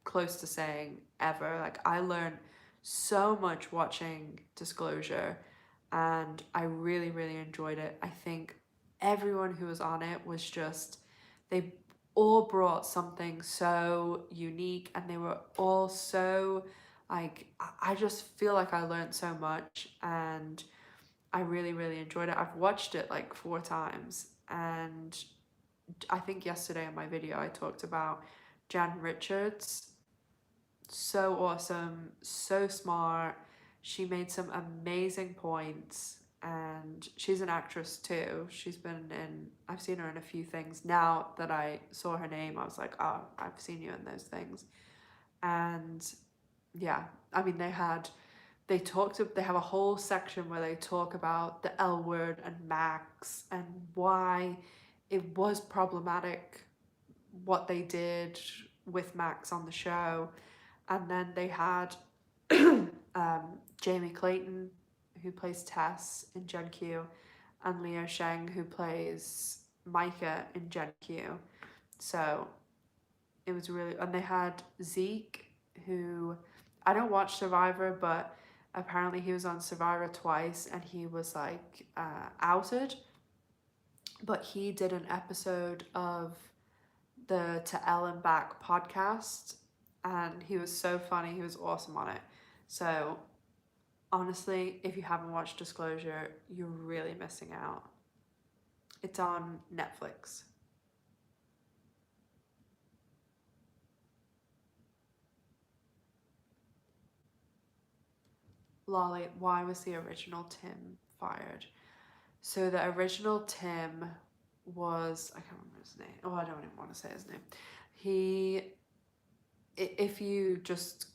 close to saying ever. Like I learned so much watching Disclosure, and I really, really enjoyed it. I think everyone who was on it was just, they all brought something so unique, and they were all so like, I just feel like I learned so much, and I really, really enjoyed it. I've watched it like 4 times, and I think yesterday in my video I talked about Jan Richards. So awesome, so smart. She made some amazing points, and she's an actress too. She's been in, I've seen her in a few things. Now that I saw her name, I was like, oh, I've seen you in those things. And yeah, I mean, they have a whole section where they talk about the L word and Max and why it was problematic what they did with Max on the show. And then they had Jamie Clayton, who plays Tess in Gen Q, and Leo Sheng, who plays Micah in Gen Q. So it was really, and they had Zeke, who, I don't watch Survivor, but apparently he was on Survivor twice, and he was like outed. But he did an episode of the To Ellen Back podcast, and he was so funny. He was awesome on it. So honestly, if you haven't watched Disclosure, you're really missing out. It's on Netflix. Lolly, why was the original Tim fired? So the original Tim was, I can't remember his name. Oh, I don't even want to say his name. He, if you just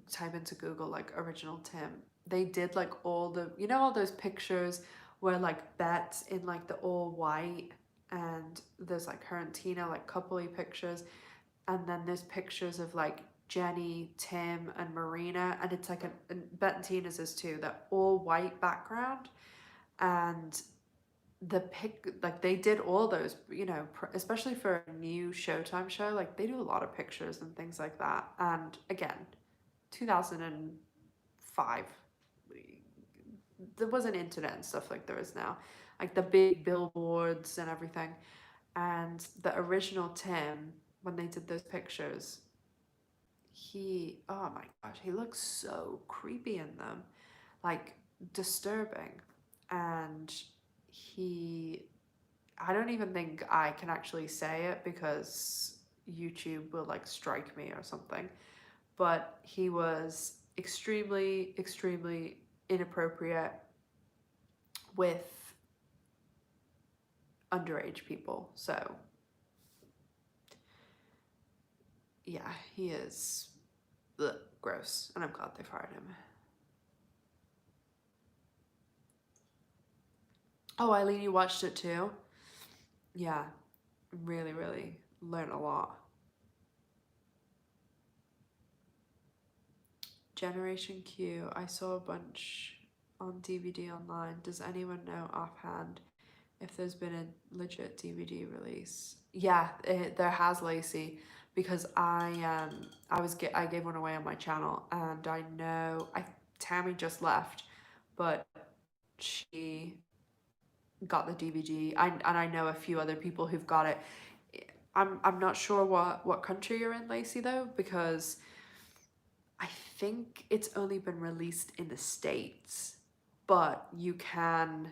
type into Google like original Tim, they did like all the, you know, all those pictures where like Bet's in like the all white, and there's like her and Tina like coupley pictures, and then there's pictures of like Jenny, Tim, and Marina, and it's like and Bet and Tina's is too, that all white background. And the pic, like they did all those, you know, especially for a new Showtime show, like they do a lot of pictures and things like that. And again, 2005, there wasn't internet and stuff like there is now, like the big billboards and everything. And the original Tim, when they did those pictures, he, oh my gosh, he looks so creepy in them, like disturbing. And he, I don't even think I can actually say it because YouTube will like strike me or something, but he was extremely, extremely inappropriate with underage people. So yeah, he is, ugh, gross, and I'm glad they fired him. Oh, Eileen, you watched it too? Yeah, really, really learned a lot. Generation Q, I saw a bunch on DVD online. Does anyone know offhand if there's been a legit DVD release? Yeah, there has, Lacey, because I gave one away on my channel, and I know I Tammy just left, but she got the DVD. And I know a few other people who've got it. I'm not sure what country you're in, Lacey, though, because I think it's only been released in the States, but you can,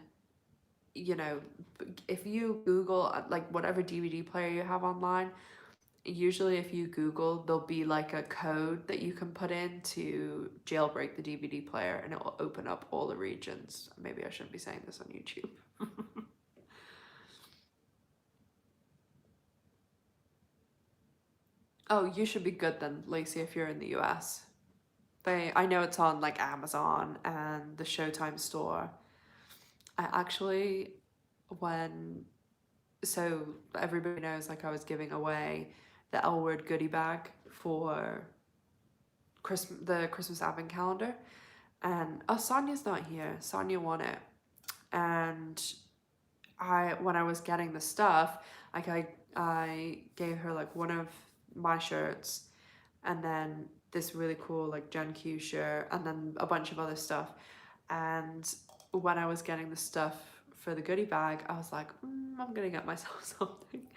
you know, if you Google like whatever DVD player you have online, usually if you Google, there'll be like a code that you can put in to jailbreak the DVD player, and it will open up all the regions. Maybe I shouldn't be saying this on YouTube. Oh, you should be good then, Lacey, if you're in the US. I know it's on like Amazon and the Showtime store. I actually, when, so everybody knows like I was giving away the L Word goodie bag for the Christmas advent calendar, and oh, Sonia's not here. Sonia won it, and when I was getting the stuff, like I gave her like one of my shirts, and then this really cool like Gen Q shirt, and then a bunch of other stuff. And when I was getting the stuff for the goodie bag, I was like, I'm gonna get myself something.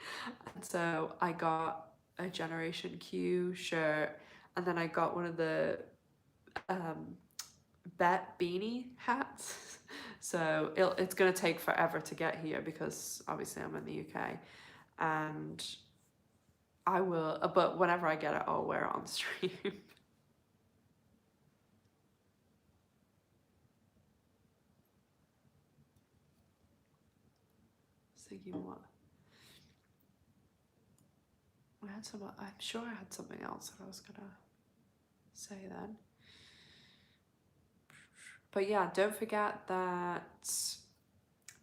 And so I got a Generation Q shirt, and then I got one of the um, Bet beanie hats. So it's gonna take forever to get here because obviously I'm in the UK, and I will. But whenever I get it, I'll wear it on stream. Thinking what I had some. I'm sure I had something else that I was gonna say then. But yeah, don't forget that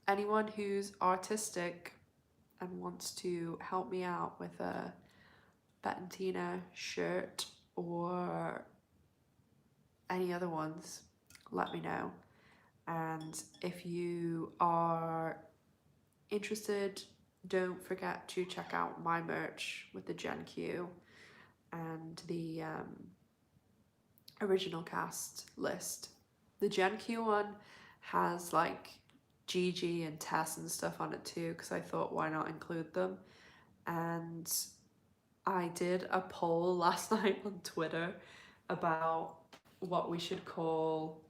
anyone who's artistic and wants to help me out with a Bettentina shirt or any other ones, let me know. And if you are interested, don't forget to check out my merch with the Gen Q and the original cast list. The Gen Q one has like Gigi and Tess and stuff on it too, because I thought why not include them. And I did a poll last night on Twitter about what we should call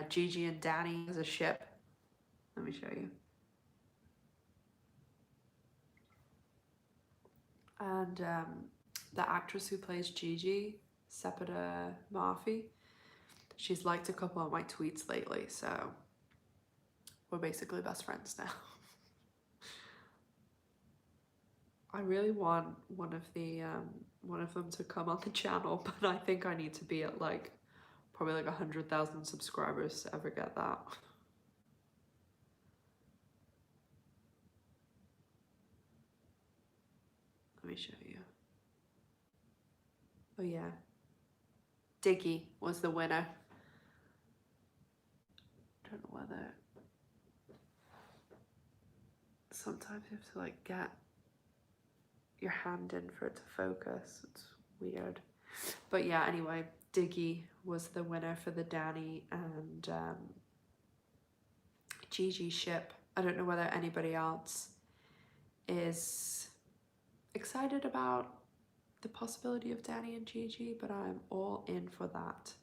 Gigi and Danny as a ship. Let me show you. And the actress who plays Gigi, Sepida Murphy, she's liked a couple of my tweets lately, so we're basically best friends now. I really want one of them to come on the channel, but I think I need to be at like probably like 100,000 subscribers to ever get that. Let me show you. Oh yeah, Diggy was the winner. I don't know whether sometimes you have to like get your hand in for it to focus. It's weird. But yeah, anyway, Diggy was the winner for the Danny and Gigi ship. I don't know whether anybody else is excited about the possibility of Danny and Gigi, but I'm all in for that.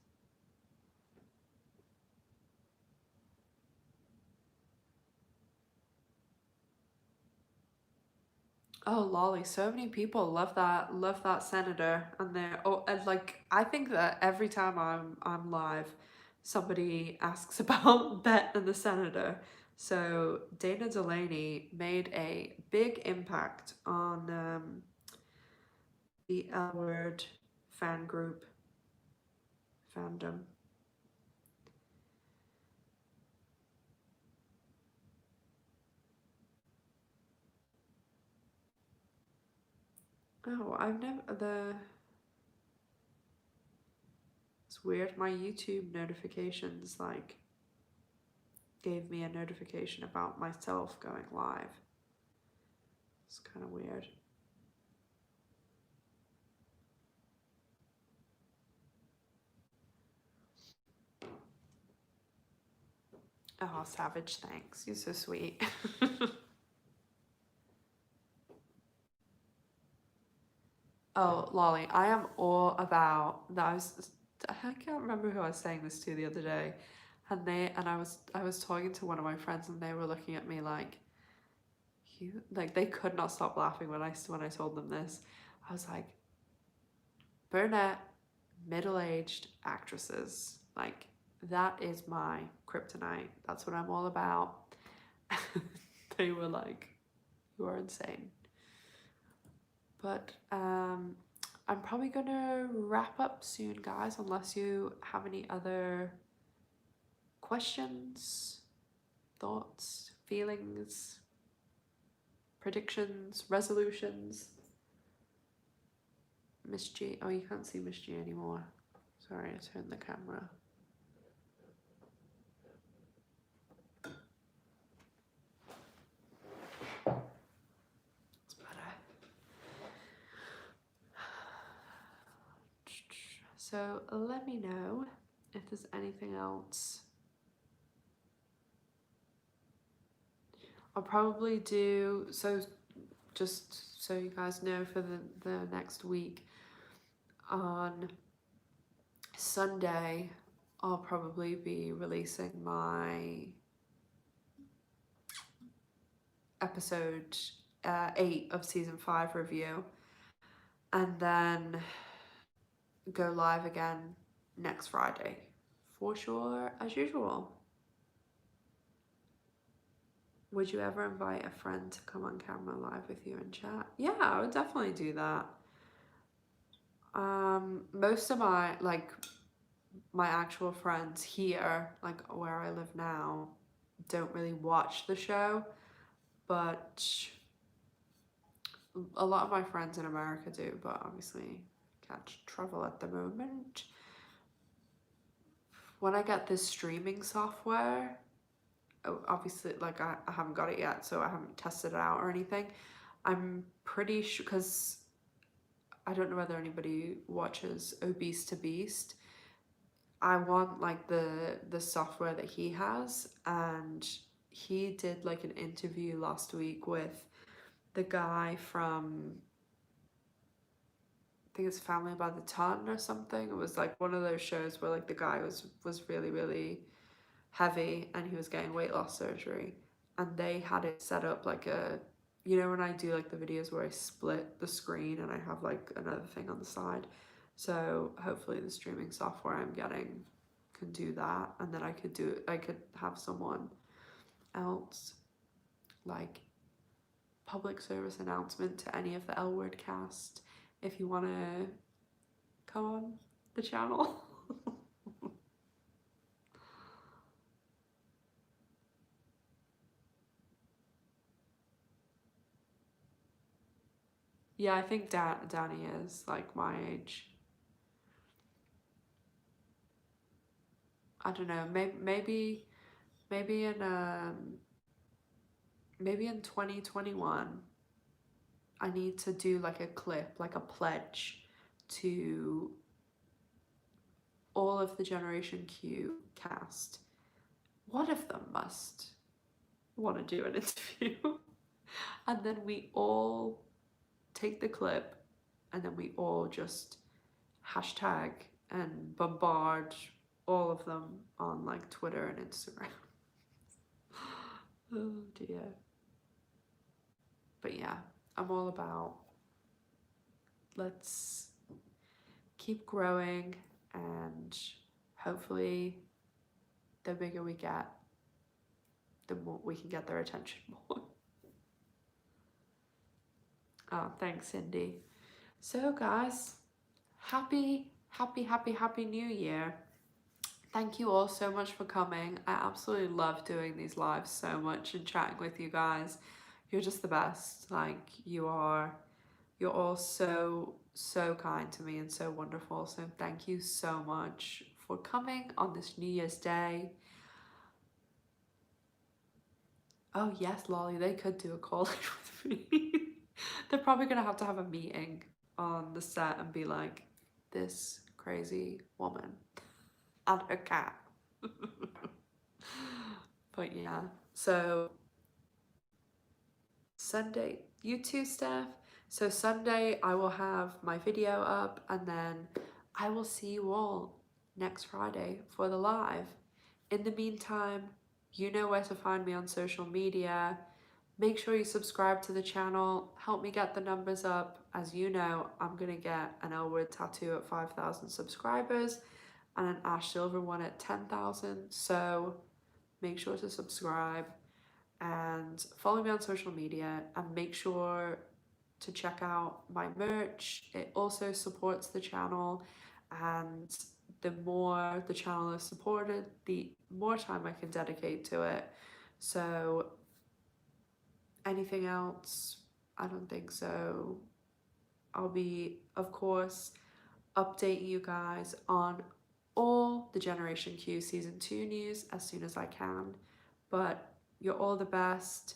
Oh, lolly! So many people love that senator, and they're and like I think that every time I'm live, somebody asks about Bet and the senator. So Dana Delaney made a big impact on the L Word fan group fandom. Oh, I've never it's weird. My YouTube notifications like gave me a notification about myself going live. It's kind of weird. Oh, Savage, thanks. You're so sweet. Oh, Lolly, I am all about that. I can't remember who I was saying this to the other day, and I was talking to one of my friends, and they were looking at me like, you like they could not stop laughing when I told them this. I was like, brunette, middle-aged actresses, like that is my kryptonite. That's what I'm all about. They were like, you are insane. But I'm probably gonna wrap up soon, guys, unless you have any other questions, thoughts, feelings, predictions, resolutions. Miss G, oh, you can't see Miss G anymore. Sorry, I turned the camera. So let me know if there's anything else. I'll probably do, so just so you guys know, for the next week, on Sunday, I'll probably be releasing my episode 8 of season 5 review, and then go live again next Friday, for sure, as usual. Would you ever invite a friend to come on camera live with you and chat? Yeah, I would definitely do that. Most of my actual friends here, like where I live now, don't really watch the show, but a lot of my friends in America do, but obviously can't travel at the moment. When I get this streaming software, obviously, like I haven't got it yet, so I haven't tested it out or anything. I'm pretty sure, because I don't know whether anybody watches Obese to Beast. I want like the software that he has, and he did like an interview last week with the guy from, I think it's Family by the Ton or something. It was like one of those shows where like the guy was really, really heavy and he was getting weight loss surgery, and they had it set up like a, you know, when I do like the videos where I split the screen and I have like another thing on the side. So hopefully the streaming software I'm getting can do that, and then I could have someone else, like, public service announcement to any of the L Word cast, if you want to come on the channel. Yeah, I think Danny is like my age. I don't know, maybe in maybe in 2021 I need to do like a clip, like a pledge to all of the Generation Q cast. One of them must want to do an interview. And then we all take the clip, and then we all just hashtag and bombard all of them on like Twitter and Instagram. Oh dear. But yeah, I'm all about, let's keep growing, and hopefully the bigger we get, the more we can get their attention more. Oh, thanks, Cindy. So guys, happy new year. Thank you all so much for coming. I absolutely love doing these lives so much and chatting with you guys. You're just the best. Like, you're all so kind to me and so wonderful. So thank you so much for coming on this New Year's Day. Oh yes, Lolly, they could do a call with me. They're probably gonna have to have a meeting on the set and be like, this crazy woman and her cat. But yeah, so Sunday, you too, Steph. So Sunday I will have my video up, and then I will see you all next Friday for the live. In the meantime, you know where to find me on social media. Make sure you subscribe to the channel. Help me get the numbers up. As you know, I'm gonna get an L Word tattoo at 5,000 subscribers and an Ash Silver one at 10,000. So make sure to subscribe and follow me on social media, and make sure to check out my merch. It also supports the channel, and the more the channel is supported, the more time I can dedicate to it. So anything else? I don't think so. I'll be, of course, updating you guys on all the Generation Q Season 2 news as soon as I can. But you're all the best.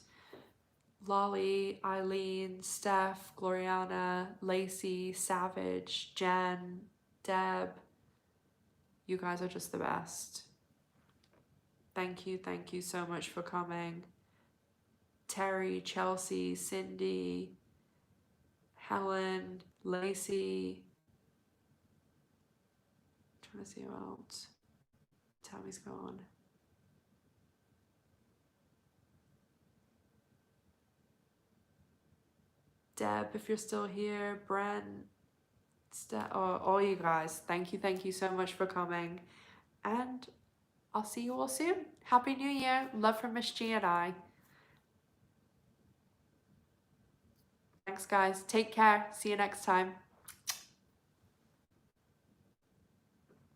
Lolly, Eileen, Steph, Gloriana, Lacey, Savage, Jen, Deb, You guys are just the best. Thank you so much for coming. Terry, Chelsea, Cindy, Helen, Lacey. I'm trying to see who else. Tammy's gone. Deb, if you're still here, Brent, all you guys, thank you so much for coming. And I'll see you all soon. Happy New Year. Love from Miss G and I. Thanks, guys. Take care. See you next time.